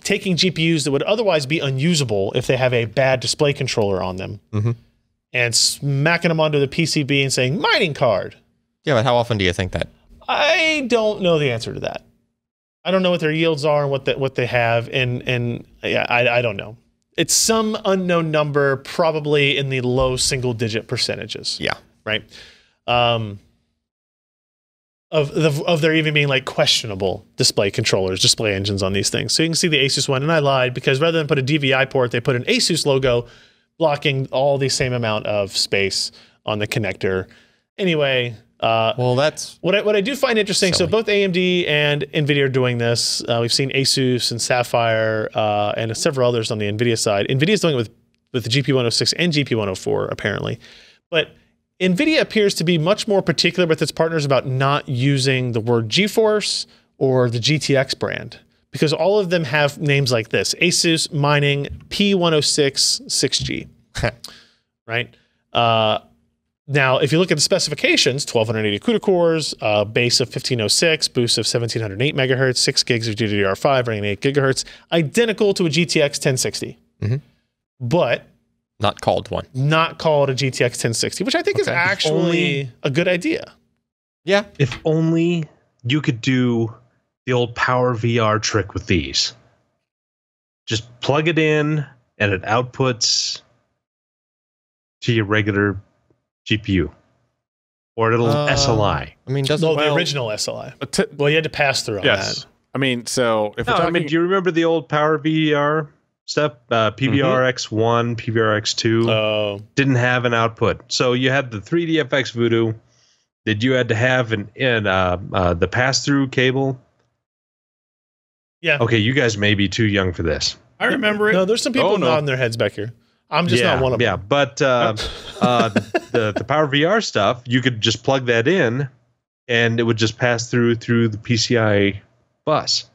taking GPUs that would otherwise be unusable if they have a bad display controller on them and smacking them onto the PCB and saying, mining card. Yeah, but how often do you think that? I don't know the answer to that. I don't know what their yields are and what they have, and yeah, I don't know. It's some unknown number, probably in the low single-digit percentages. Yeah, right. Of there even being like questionable display controllers, display engines on these things. So you can see the ASUS one, and I lied because rather than put a DVI port, they put an ASUS logo blocking all the same amount of space on the connector. Anyway. Well, that's what I do find interesting. silly. So both AMD and NVIDIA are doing this. We've seen ASUS and Sapphire and several others on the NVIDIA side. NVIDIA's doing it with the GP106 and GP104 apparently, but NVIDIA appears to be much more particular with its partners about not using the word GeForce or the GTX brand because all of them have names like this: ASUS Mining P106 6G, right? Now, if you look at the specifications, 1280 CUDA cores, base of 1506, boost of 1708 megahertz, 6 gigs of GDDR5 running 8 gigahertz, identical to a GTX 1060. But not called one. Not called a GTX 1060, which I think is actually a good idea. Yeah. If only you could do the old Power VR trick with these. Just plug it in and it outputs to your regular GPU or a little SLI. I mean, the original SLI. Well, you had to pass through on that. I mean, so if we're talking, do you remember the old Power VR stuff? PVR-X1, PVR-X2 didn't have an output, so you had the 3DFX Voodoo that you had to have the pass-through cable. Yeah. Okay, you guys may be too young for this. I remember it. No, there's some people nodding their heads back here. I'm just not one of them. Yeah, but the Power VR stuff, you could just plug that in, and it would just pass through the PCI bus.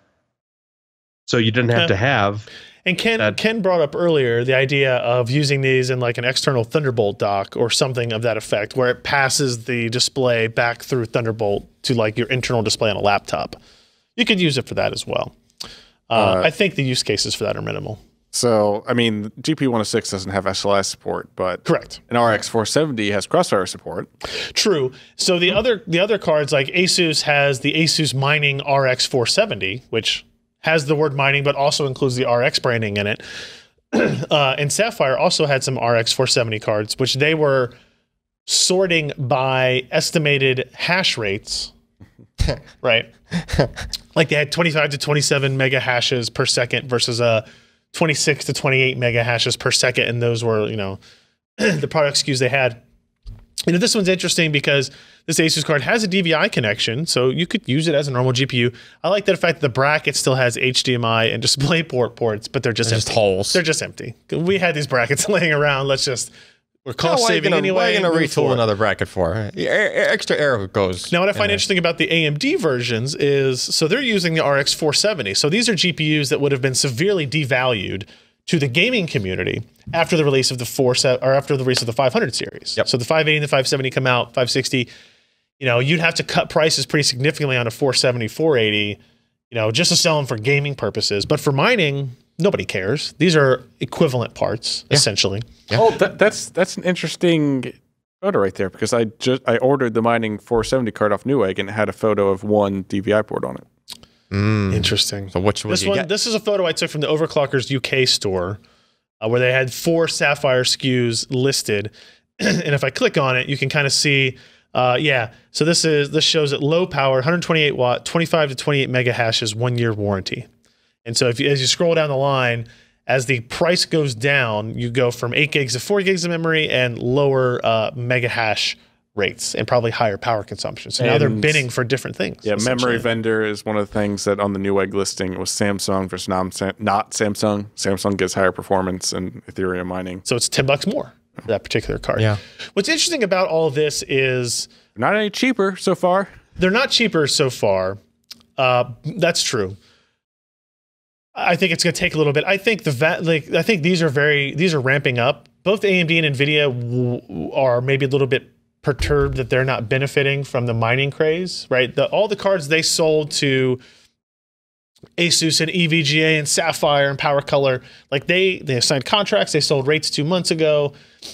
So you didn't have to have. And Ken brought up earlier the idea of using these in like an external Thunderbolt dock or something of that effect, where it passes the display back through Thunderbolt to like your internal display on a laptop. You could use it for that as well. I think the use cases for that are minimal. So, I mean, GP106 doesn't have SLI support, but correct. An RX 470 has Crossfire support. True. So the other cards, like ASUS has the ASUS Mining RX 470, which has the word mining, but also includes the RX branding in it. And Sapphire also had some RX 470 cards, which they were sorting by estimated hash rates, right? Like they had 25 to 27 mega hashes per second versus a 26 to 28 mega hashes per second, and those were, you know, the product SKUs they had. You know, this one's interesting because this ASUS card has a DVI connection, so you could use it as a normal GPU. I like the fact that the bracket still has HDMI and DisplayPort ports, but they're just holes. They're just empty. We had these brackets laying around. We're cost saving anyway. Why are you going to retool another bracket for? Extra air goes. Now, what I find interesting about the AMD versions is, so they're using the RX 470. So these are GPUs that would have been severely devalued to the gaming community after the release of the 500 series. Yep. So the 580 and the 570 come out, 560. You know, you'd have to cut prices pretty significantly on a 470, 480. You know, just to sell them for gaming purposes. But for mining, nobody cares. These are equivalent parts, essentially. Yeah. Oh, that's an interesting photo right there, because I ordered the mining 470 card off Newegg and it had a photo of one DVI port on it. Interesting. So which one? This is a photo I took from the Overclockers UK store, where they had 4 Sapphire SKUs listed, and if I click on it, you can kind of see. So this shows it low power, 128 watt, 25 to 28 mega hashes, 1 year warranty. And so as you scroll down the line, as the price goes down, you go from 8 gigs to 4 gigs of memory and lower mega hash rates and probably higher power consumption. So now they're bidding for different things. Yeah, memory vendor is one of the things that on the Newegg listing, it was Samsung versus not Samsung. Samsung gets higher performance and Ethereum mining. So it's $10 more for that particular card. Yeah. What's interesting about all of this is not any cheaper so far. They're not cheaper so far. That's true. I think it's going to take a little bit. I think I think these are ramping up. Both AMD and Nvidia are maybe a little bit perturbed that they're not benefiting from the mining craze, right? All the cards they sold to ASUS and EVGA and Sapphire and Power Color, like they signed contracts, they sold rates 2 months ago,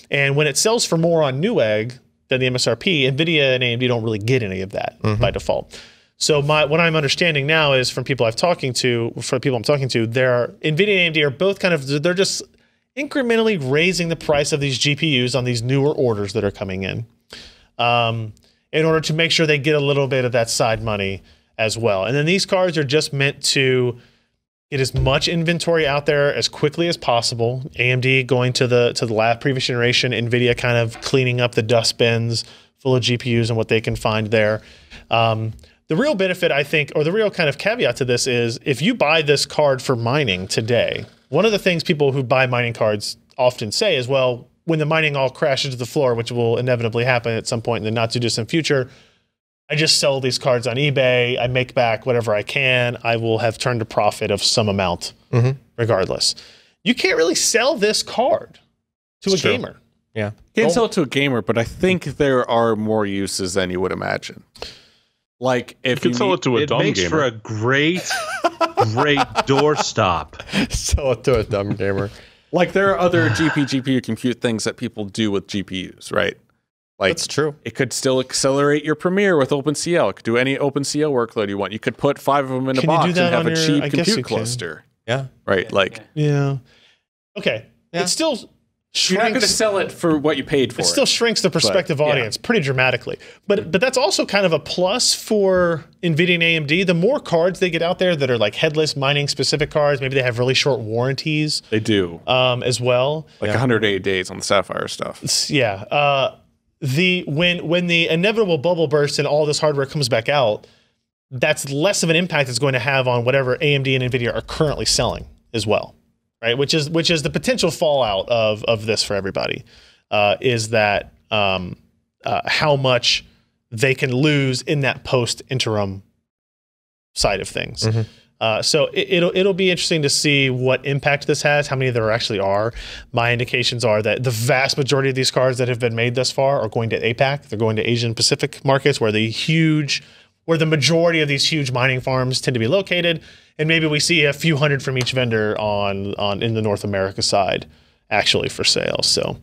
and when it sells for more on Newegg than the MSRP, Nvidia and AMD don't really get any of that by default. So what I'm understanding now is from people I'm talking to, Nvidia and AMD are both they're just incrementally raising the price of these GPUs on these newer orders that are coming in order to make sure they get a little bit of that side money as well. And then these cards are just meant to get as much inventory out there as quickly as possible. AMD going to the previous generation, Nvidia kind of cleaning up the dust bins full of GPUs and what they can find there. The real benefit, I think, or the real kind of caveat to this is if you buy this card for mining today, one of the things people who buy mining cards often say is, well, when the mining all crashes to the floor, which will inevitably happen at some point in the not too distant future, I just sell these cards on eBay, I make back whatever I can, I will have turned a profit of some amount regardless. You can't really sell this card to a gamer. Yeah. You can't sell it to a gamer, but I think there are more uses than you would imagine. Like if you can sell it to a dumb gamer. It makes for a great doorstop. Sell it to a dumb gamer. Like there are other GPU compute things that people do with GPUs, right? Like that's true. It could still accelerate your Premiere with OpenCL. It could do any OpenCL workload you want. You could put 5 of them in a box and have a cheap compute cluster. Yeah. Right. Like yeah. Okay. Yeah. It still shrinks. You're not going to sell it for what you paid for. It still shrinks the prospective audience pretty dramatically. But that's also kind of a plus for NVIDIA and AMD. The more cards they get out there that are like headless mining specific cards, maybe they have really short warranties. They do. As well. Like 108 days on the Sapphire stuff. Yeah. When the inevitable bubble bursts and all this hardware comes back out, that's less of an impact it's going to have on whatever AMD and NVIDIA are currently selling as well. Right, which is the potential fallout of this for everybody, is that how much they can lose in that post interim side of things. So it'll be interesting to see what impact this has, how many there actually are. My indications are that the vast majority of these cards that have been made thus far are going to APAC. They're going to Asian Pacific markets where the majority of these huge mining farms tend to be located. And maybe we see a few hundred from each vendor in the North America side actually for sale. So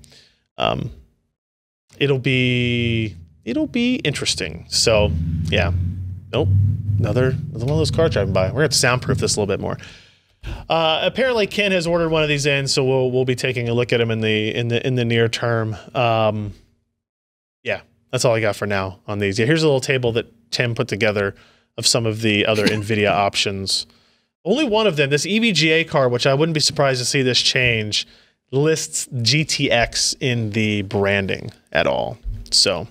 it'll be interesting. So yeah. Nope. Another one of those cards driving by. We're going to soundproof this a little bit more. Apparently Ken has ordered one of these in, so we'll be taking a look at them in the near term. Yeah, that's all I got for now on these. Yeah, here's a little table that Tim put together of some of the other NVIDIA options. Only one of them, this EVGA card, which I wouldn't be surprised to see this change, lists GTX in the branding at all. So,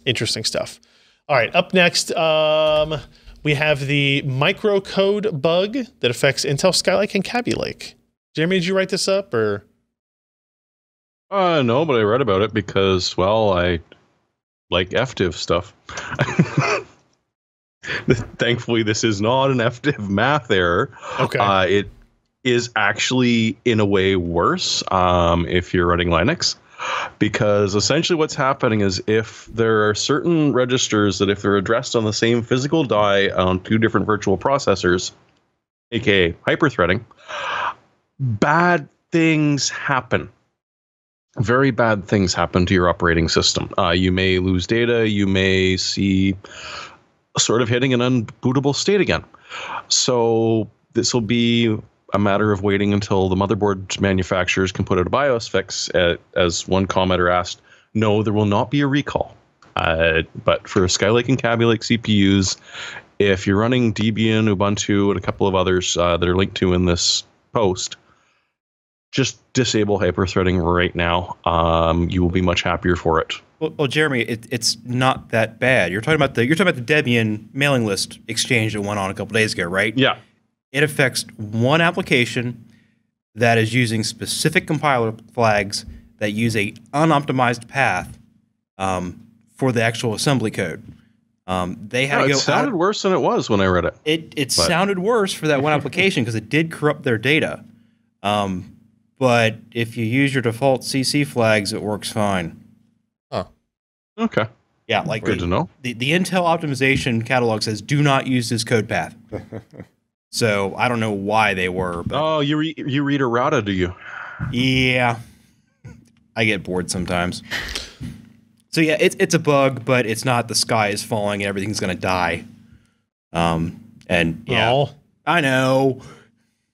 interesting stuff. All right, up next, we have the microcode bug that affects Intel Skylake and Kaby Lake. Jeremy, did you write this up, or? No, but I read about it because, well, I like FDiv stuff. Thankfully, this is not an FDiv math error. Okay. It is actually, in a way, worse if you're running Linux. Because essentially what's happening is if there are certain registers that if they're addressed on the same physical die on 2 different virtual processors, aka hyperthreading, bad things happen. Very bad things happen to your operating system. You may lose data. You may see sort of hitting an unbootable state again. So this will be a matter of waiting until the motherboard manufacturers can put out a BIOS fix. As one commenter asked, no, there will not be a recall. But for Skylake and Kaby Lake CPUs, if you're running Debian, Ubuntu, and a couple of others that are linked to in this post, just disable hyperthreading right now. You will be much happier for it. Well, Jeremy, it's not that bad. You're talking about the Debian mailing list exchange that went on a couple days ago, right? Yeah. It affects one application that is using specific compiler flags that use a unoptimized path for the actual assembly code. They had to go. It sounded worse than it was when I read it. It sounded worse for that one application because it did corrupt their data. But if you use your default CC flags, it works fine. Oh, okay. Yeah, like good to know. The Intel optimization catalog says do not use this code path. So I don't know why they were. But oh, you read errata, do you? Yeah, I get bored sometimes. So yeah, it's a bug, but it's not the sky is falling and everything's gonna die. And yeah, no. I know.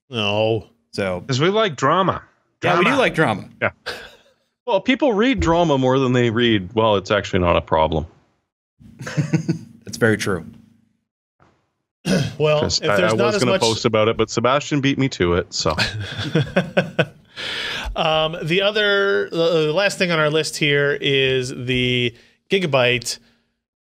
No. So because we like drama. Yeah, we do like drama. Yeah. Well, people read drama more than they read. Well, it's actually not a problem. That's very true. Well, if there's I not was going to post about it, but Sebastian beat me to it. So, the last thing on our list here is the Gigabyte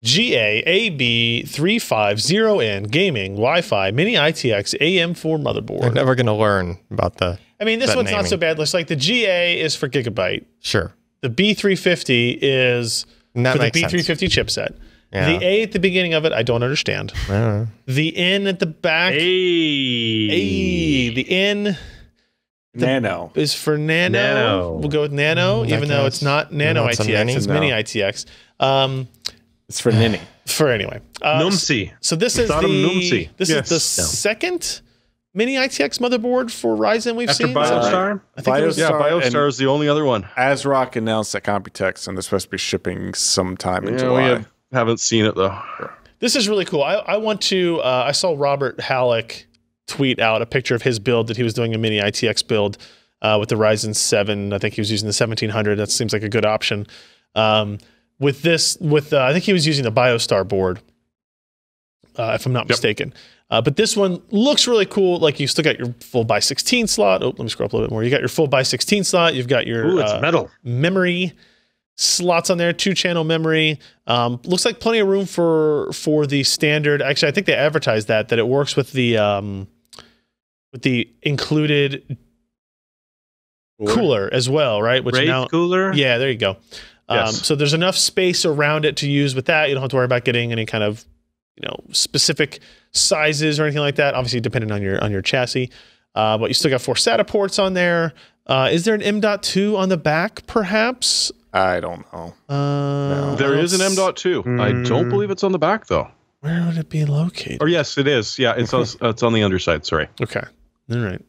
GA-AB350N gaming Wi-Fi mini ITX AM4 motherboard. They're never going to learn about the. I mean, this one's not so bad. Looks like the GA is for Gigabyte. Sure. The B350 is for the B350 chipset. Yeah. The A at the beginning of it, I don't understand. The N at the back. The N. Nano is for nano. We'll go with nano, even though it's not nano ITX. It's mini ITX. It's for Ninny. For anyway. Numsy. So this is the second mini ITX motherboard for Ryzen we've seen. BioStar? I think BioStar is the only other one. ASRock announced at Computex, and they're supposed to be shipping sometime in July. We haven't seen it, though. This is really cool. I want to... I saw Robert Halleck tweet out a picture of his build that he was doing a mini ITX build with the Ryzen 7. I think he was using the 1700. That seems like a good option. With this, I think he was using the BioStar board, if I'm not mistaken. But this one looks really cool. Like you still got your full by 16 slot. Oh, let me scroll up a little bit more. You got your full by 16 slot. You've got your it's metal memory slots on there, 2-channel memory. Looks like plenty of room for the standard. Actually, I think they advertised that it works with the included cooler as well, right? Which cooler. Yeah, there you go. Yes. So there's enough space around it to use with that. You don't have to worry about getting any kind of specific sizes or anything like that. Obviously, depending on your chassis. But you still got 4 SATA ports on there. Is there an M.2 on the back, perhaps? I don't know. No. There is an M.2. I don't believe it's on the back, though. Where would it be located? Or yes, it is. Yeah, it's on the underside. Sorry. Okay. All right.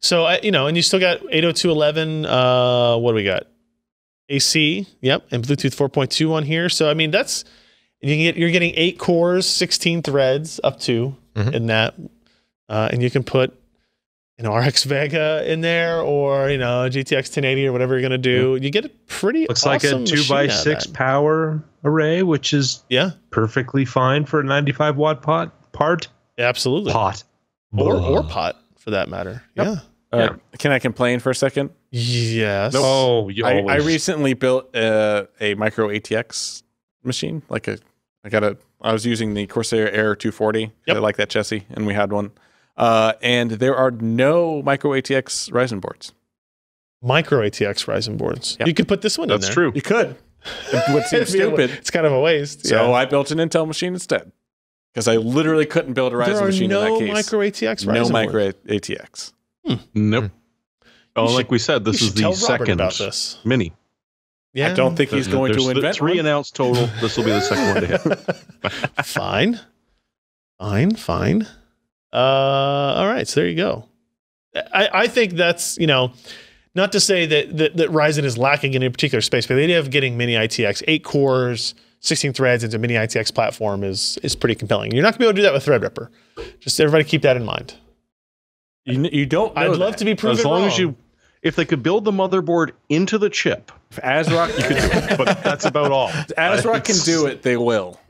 So and you still got 802.11. What do we got? AC. Yep, and Bluetooth 4.2 on here. So I mean, you're getting 8 cores, 16 threads up to in that, and you can put RX Vega in there, or GTX 1080 or whatever you're gonna do. You get a pretty looks like a 2x6 power array, which is perfectly fine for a 95 watt part. Absolutely, pot or pot for that matter. Yep. Can I complain for a second? Yes. No. I recently built a micro ATX machine. I was using the Corsair Air 240. Yep. I like that chassis, and we had one. And there are no micro ATX Ryzen boards. Micro ATX Ryzen boards. Yep. You could put this one in there. That's true. You could. It would seem stupid. It's kind of a waste. So I built an Intel machine instead. Because I literally couldn't build a Ryzen machine in that case. No micro ATX Ryzen No micro ATX. Nope. Like we said, this is the second mini. Yeah. I don't think he's going to invent 3 announced total. This will be the second one to hit. Fine. All right, so there you go. I think that's, not to say that Ryzen is lacking in a particular space, but the idea of getting mini ITX, 8 cores, 16 threads into a mini ITX platform is pretty compelling. You're not going to be able to do that with Threadripper. Just everybody keep that in mind. You don't know I'd love to be proven as long wrong. as if they could build the motherboard into the chip. If ASRock, you could do it. But that's about all. If ASRock can do it, they will.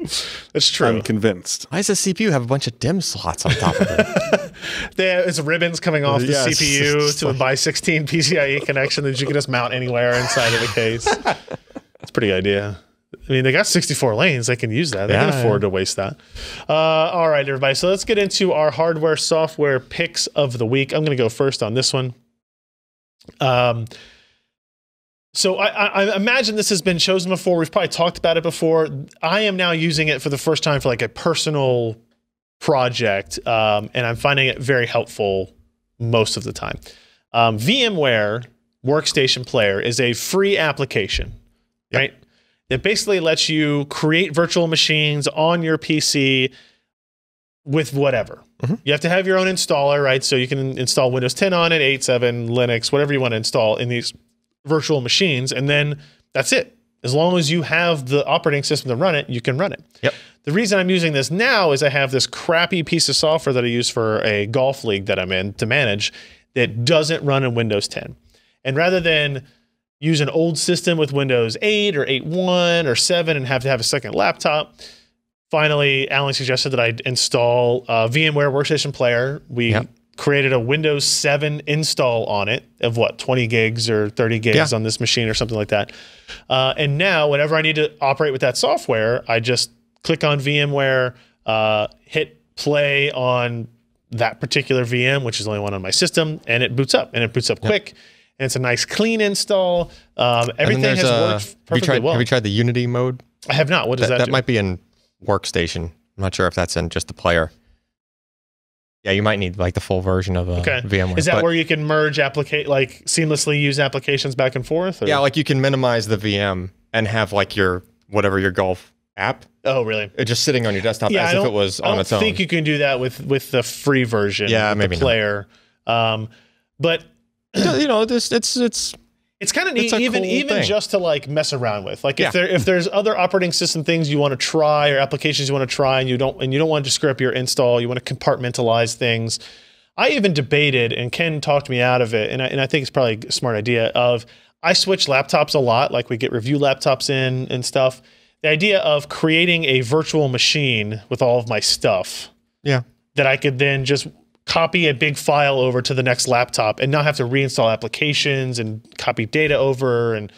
That's true. I'm convinced. Why does the CPU have a bunch of DIMM slots on top of it? It's ribbons coming off the CPU to a by 16 PCIe connection that you can just mount anywhere inside of the case. That's a pretty good idea. I mean, they got 64 lanes. They can use that. They can afford to waste that. All right, everybody. So let's get into our hardware software picks of the week. I'm going to go first on this one. So I imagine this has been chosen before. We've probably talked about it before. I am now using it for the first time for like a personal project, and I'm finding it very helpful most of the time. VMware Workstation Player is a free application, right? It basically lets you create virtual machines on your PC with whatever. You have to have your own installer, right? So you can install Windows 10 on it, 8.7, Linux, whatever you want to install in these virtual machines, and then that's it. As long as you have the operating system to run it, you can run it. The reason I'm using this now is I have this crappy piece of software that I use for a golf league that I'm in to manage that doesn't run in Windows 10. And rather than use an old system with Windows 8 or 8.1 or 7 and have to have a second laptop, finally, Alan suggested that I install VMware Workstation Player. We created a Windows 7 install on it of 20 gigs or 30 gigs on this machine or something like that. And now whenever I need to operate with that software, I just click on VMware, hit play on that particular VM, which is the only one on my system, and it boots up, and it boots up quick. And it's a nice clean install. Everything has worked perfectly well. Have you tried the Unity mode? I have not. What does that do? That might be in Workstation. I'm not sure if that's in just the player. Yeah, you might need like the full version of VMware. Is that where you can merge seamlessly use applications back and forth? Or? Yeah, like you can minimize the VM and have like your golf app. Oh, really? Just sitting on your desktop as if it was on its own. I don't think you can do that with the free version. Yeah, maybe the player. But it's kind of neat, even just to like mess around with. Like if there's other operating system things you want to try or applications you want to try and you don't want to screw up your install, you want to compartmentalize things. I even debated, and Ken talked me out of it, and I think it's probably a smart idea. I switch laptops a lot, like we get review laptops in and stuff. The idea of creating a virtual machine with all of my stuff, that I could then just copy a big file over to the next laptop and not have to reinstall applications and copy data over and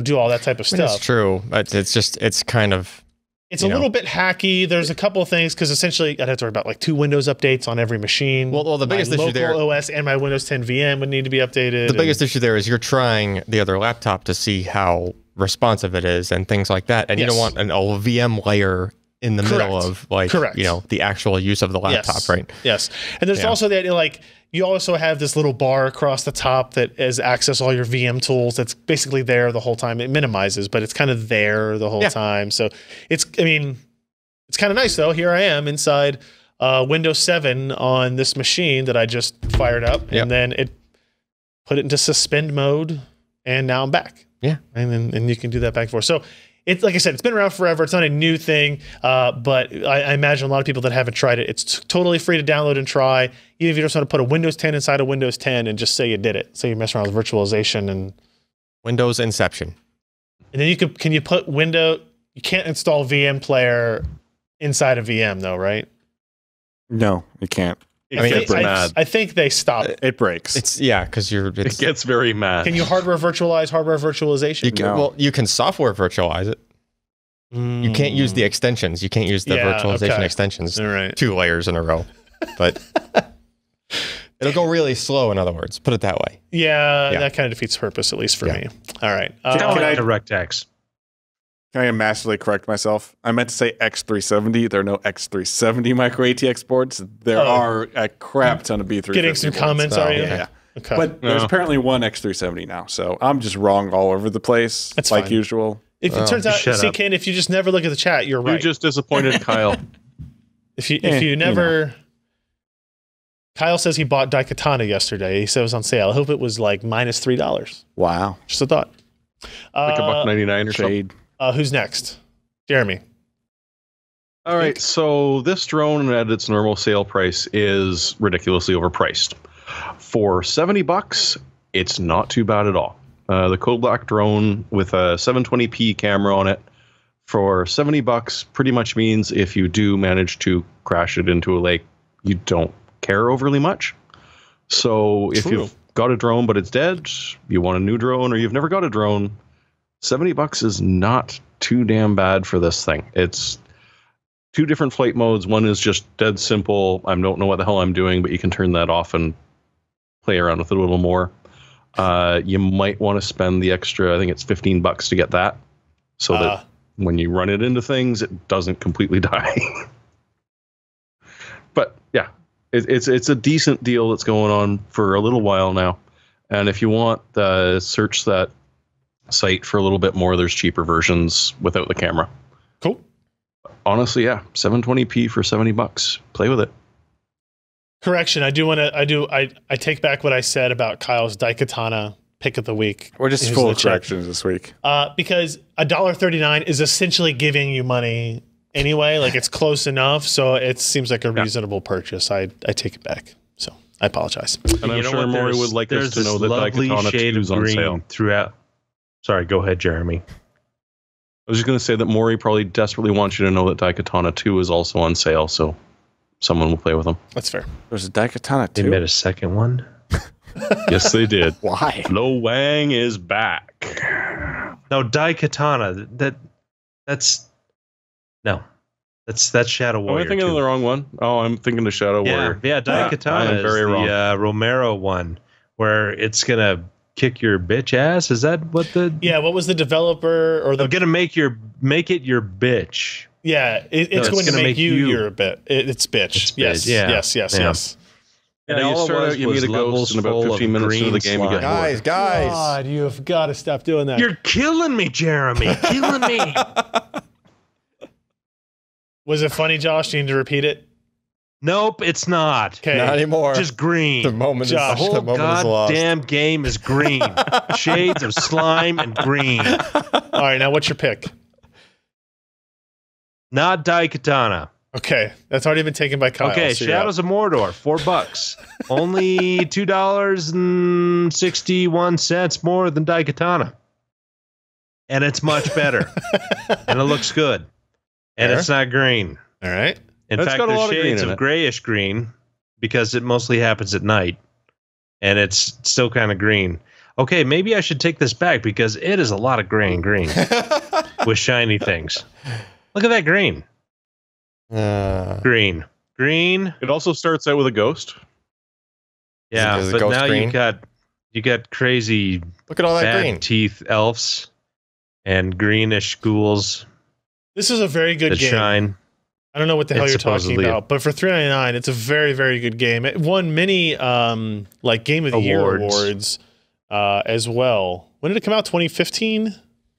do all that type of stuff. It's true, but it's a little bit hacky. There's a couple of things because essentially I'd have to worry about like 2 Windows updates on every machine. Well, the biggest issue there, local OS and my Windows 10 VM would need to be updated. The biggest issue there is you're trying the other laptop to see how responsive it is and things like that, and you don't want a VM layer in the middle of the actual use of the laptop, right? Yes, and there's also the idea you also have this little bar across the top that is access all your VM tools. That's basically there the whole time. It minimizes, but it's kind of there the whole time. So it's kind of nice though. Here I am inside Windows 7 on this machine that I just fired up, and then it put it into suspend mode, and now I'm back. Yeah, and you can do that back and forth. So. It's like I said, it's been around forever. It's not a new thing, but I imagine a lot of people that haven't tried it. It's totally free to download and try. Even if you just want to put a Windows 10 inside a Windows 10 and just say you did it. So you mess around with virtualization and Windows Inception. And then can you put you can't install VM player inside a VM though, right? No, you can't. I think they stop it. It breaks. Because it gets very mad. Can you hardware virtualization? You can software virtualize it. You can't use the extensions. You can't use the virtualization extensions 2 layers in a row. But it'll go really slow, in other words. Put it that way. Yeah, that kind of defeats purpose, at least for me. All right. Can I DirectX? Can I massively correct myself? I meant to say X370. There are no X370 micro ATX boards. There are a crap ton of B350 Getting some comments, are you? Yeah. Okay. But there's apparently one X370 now, so I'm just wrong all over the place, like usual. If it turns out, Ken, if you just never look at the chat, you're right. You just disappointed Kyle. If you never... Kyle says he bought Daikatana yesterday. He said it was on sale. I hope it was like minus $3. Wow. Just a thought. Like $1.99 or something. Who's next? Jeremy. All right, so this drone at its normal sale price is ridiculously overpriced. For $70, it's not too bad at all. The Code Black drone with a 720p camera on it for $70 pretty much means if you do manage to crash it into a lake, you don't care overly much. So if you've got a drone but it's dead, you want a new drone, or you've never got a drone, $70 is not too damn bad for this thing. It's 2 different flight modes. One is just dead simple. I don't know what the hell I'm doing, but you can turn that off and play around with it a little more. You might want to spend the extra, I think it's $15 to get that, so that when you run it into things, it doesn't completely die. But yeah, it's a decent deal that's going on for a little while now. And if you want, search that site for a little bit more. There's cheaper versions without the camera. Cool. Honestly, yeah, 720p for $70. Play with it. Correction, I take back what I said about Kyle's Daikatana pick of the week. We're just full of corrections this week. Because $1.39 is essentially giving you money anyway. Like, it's close enough, so it seems like a reasonable purchase. I take it back. So I apologize. And I'm sure Maury would like us to know that Daikatana 2 is on sale throughout. Sorry, go ahead, Jeremy. I was just going to say that Maury probably desperately wants you to know that Daikatana 2 is also on sale, so someone will play with them. That's fair. There's a Daikatana 2. They made a second one? Yes, they did. Why? Flo Wang is back. No, Daikatana. That's Shadow Warrior. Am I thinking of the wrong one? Oh, I'm thinking of Shadow Warrior. Yeah, Daikatana is very wrong. The Romero one, where it's gonna kick your bitch ass. Is that what the? Yeah, what was the developer or the? I'm gonna make it your bitch. Yeah, it's going to make you your bit. It's bitch. Yes, yes. Yeah, you start out, you meet a ghost, and about 15 minutes into the game, you get guys. God, you have got to stop doing that. You're killing me, Jeremy. Killing me. Was it funny, Josh? Do you need to repeat it? Nope, it's not. Okay, not anymore. Just green. The moment Josh, is the whole goddamn game is green. Shades of slime and green. All right, now what's your pick? Not Daikatana. Okay, that's already been taken by Kyle. Okay, so Shadows of Mordor, $4. Only $2.61 more than Daikatana. And it's much better. And it looks good. And it's not green. All right. In fact, there's shades of grayish green because it mostly happens at night. And it's still kind of green. Okay, maybe I should take this back because it is a lot of green with shiny things. Look at that green. Green. It also starts out with a ghost. Yeah, but now you got crazy. Look at all that green teeth elves and greenish ghouls. This is a very good game. Shine. I don't know what the hell you're talking about, but for $3.99, it's a very, very good game. It won many like Game of the Year awards as well. When did it come out? 2015?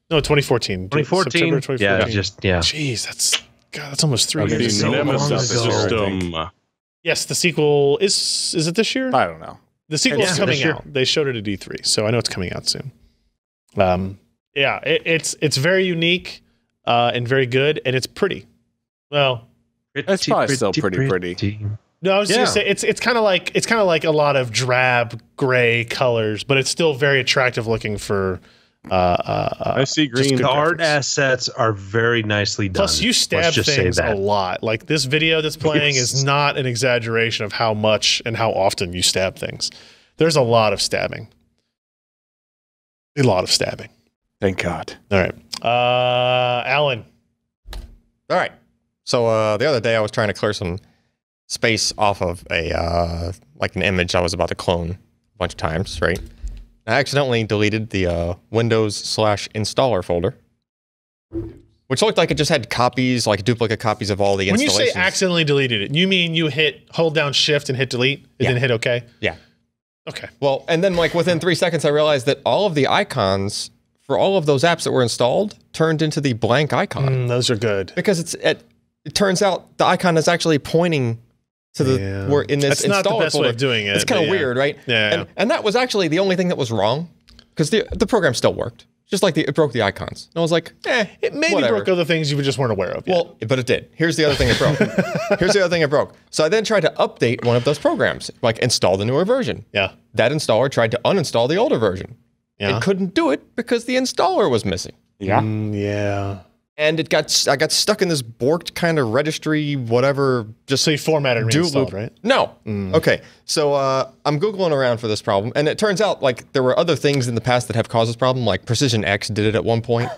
No, 2014. 2014. September 2014. Yeah. Jeez, that's almost 3 years ago. Nemesis system. Yes, the sequel is it this year? I don't know. The sequel is coming out. They showed it at E3, so I know it's coming out soon. Yeah, it's very unique and very good, and it's pretty. Well, it's probably still pretty. No, I was just gonna say it's kind of like a lot of drab gray colors, but it's still very attractive looking for. I see green. The art assets are very nicely done. Plus, you stab things a lot. Like this video that's playing is not an exaggeration of how much and how often you stab things. There's a lot of stabbing. A lot of stabbing. Thank God. All right, Alan. All right. So the other day I was trying to clear some space off of a like an image I was about to clone a bunch of times, right? I accidentally deleted the Windows/installer folder, which looked like it just had copies, like duplicate copies of all the installations. When you say accidentally deleted it, you mean you hold down Shift and hit delete and then hit OK? Yeah. Okay. Well, and then like within 3 seconds, I realized that all of the icons for all of those apps that were installed turned into the blank icon. Those are good. Because it turns out the icon is actually pointing to the we're in this installer not the best folder. way of doing it. It's kind of weird, right? Yeah. And that was actually the only thing that was wrong, because the program still worked. Just like it broke the icons. And I was like, it maybe broke other things you just weren't aware of yet. Well, but it did. Here's the other thing it broke. Here's the other thing it broke. So I then tried to update one of those programs, like install the newer version. Yeah. That installer tried to uninstall the older version. Yeah. It couldn't do it because the installer was missing. Yeah. Yeah. And I got stuck in this borked kind of registry, whatever. Just so you formatted and reinstalled, right? No. Okay. So I'm Googling around for this problem, and it turns out like there were other things in the past that have caused this problem, like Precision X did it at one point.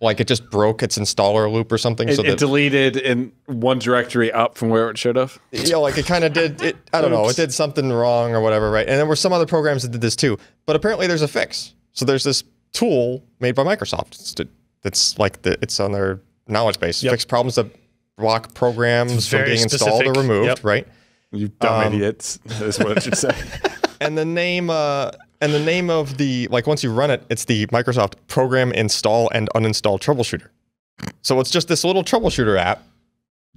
like it just broke its installer loop or something. It deleted in one directory up from where it should have. Yeah, like it kind of did. I don't know. It did something wrong or whatever, right? And there were some other programs that did this too. But apparently, there's a fix. So there's this tool made by Microsoft. It's like it's on their knowledge base. Fix problems that block programs from being installed or removed, right? You dumb idiots. Is what it should say. And the name of the, like, once you run it, it's the Microsoft Program Install and Uninstall Troubleshooter. So it's just this little troubleshooter app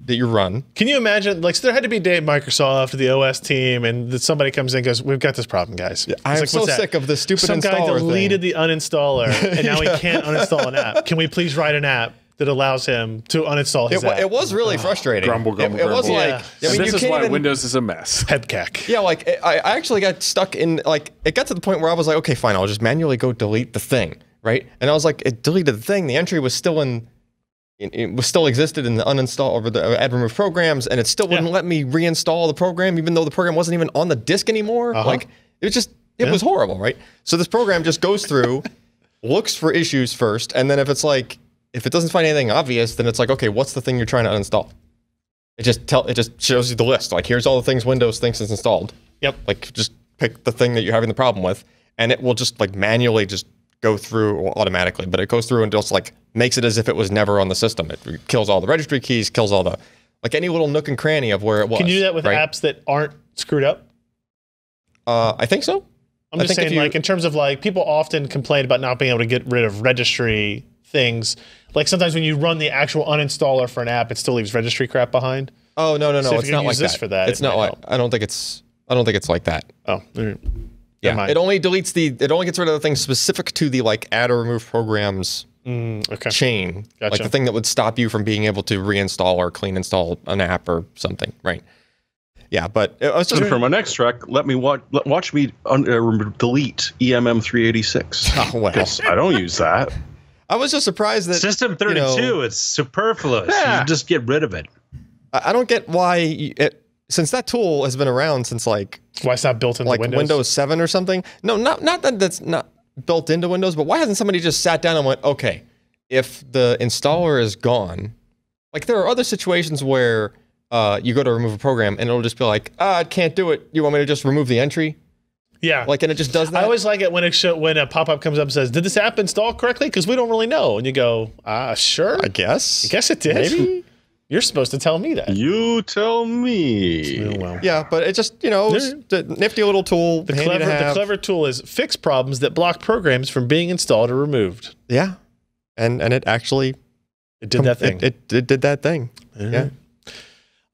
that you run. Can you imagine, like, so there had to be a day at Microsoft, the OS team, and somebody comes in and goes, we've got this problem, guys. Yeah, I'm like, so sick of this stupid installer thing. Some guy deleted the uninstaller, and now he can't uninstall an app. Can we please write an app that allows him to uninstall his app? It was really frustrating. Grumble. It was like, yeah. I mean, this is why Windows is a mess. Hepcack. Yeah, like I actually got stuck in, like, it got to the point where I was like, okay, fine, I'll just manually go delete the thing, right? And I was like, it deleted the thing. The entry was still still existed in the uninstall or the add remove programs, and it still wouldn't let me reinstall the program, even though the program wasn't even on the disk anymore. Like, it was just, it was horrible, right? So this program just goes through, looks for issues first, and then if it doesn't find anything obvious, then it's like, okay, what's the thing you're trying to uninstall? It just shows you the list. Like, here's all the things Windows thinks is installed. Yep. Like, just pick the thing that you're having the problem with, and it will just like manually just go through automatically. But it goes through and just like makes it as if it was never on the system. It kills all the registry keys, kills all the, like, any little nook and cranny of where it was. Can you do that with apps that aren't screwed up? I think so. I'm just saying, like, in terms of, like, people often complain about not being able to get rid of registry things. Like, sometimes when you run the actual uninstaller for an app, it still leaves registry crap behind. Oh, no, So it's not like that. For that. It's not like, I don't think it's like that. Oh, yeah. It only gets rid of the things specific to the, like, add or remove programs chain. Gotcha. Like the thing that would stop you from being able to reinstall or clean install an app or something, right? Yeah, but it was just for my next track, let me watch me delete EMM386. Oh, well. I don't use that. I was just surprised that System 32, it's superfluous. Yeah. You just get rid of it. I don't get why since that tool has been around since like why it's not built into like Windows 7 or something. No, not that that's not built into Windows, but why hasn't somebody just sat down and went, okay, if the installer is gone, like there are other situations where you go to remove a program and it'll just be like, I can't do it. You want me to just remove the entry? Yeah. Like, and it just does that. I always like it when when a pop-up comes up and says, did this app install correctly? Because we don't really know. And you go, sure. I guess. I guess it did. Maybe. You're supposed to tell me that. You tell me. Oh, well. Yeah, but it just, the nifty little tool. The clever tool is fix problems that block programs from being installed or removed. Yeah. And it actually... It did that thing. It did that thing. Yeah.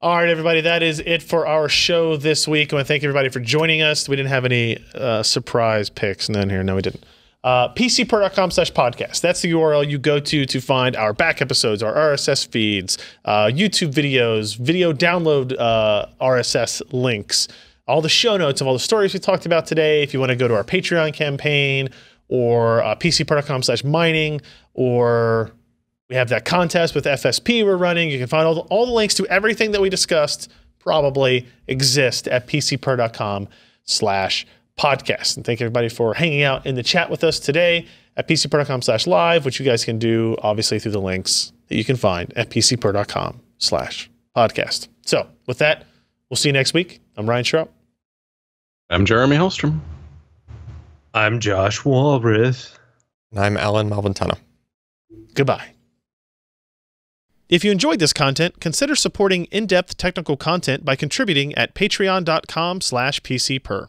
All right, everybody, that is it for our show this week. I want to thank everybody for joining us. We didn't have any surprise picks. None here. No, we didn't. PCPro.com/podcast. That's the URL you go to find our back episodes, our RSS feeds, YouTube videos, video download RSS links, all the show notes of all the stories we talked about today. If you want to go to our Patreon campaign or PCPro.com/mining, or we have that contest with FSP we're running. You can find all the links to everything that we discussed probably exist at PCPro.com/podcast. And thank everybody for hanging out in the chat with us today at PCPro.com/live, which you guys can do obviously through the links that you can find at PCPro.com/podcast. So with that, we'll see you next week. I'm Ryan Schraub. I'm Jeremy Hellstrom. I'm Josh Walrath. And I'm Alan Malventano. Goodbye. If you enjoyed this content, consider supporting in-depth technical content by contributing at patreon.com/PCPer.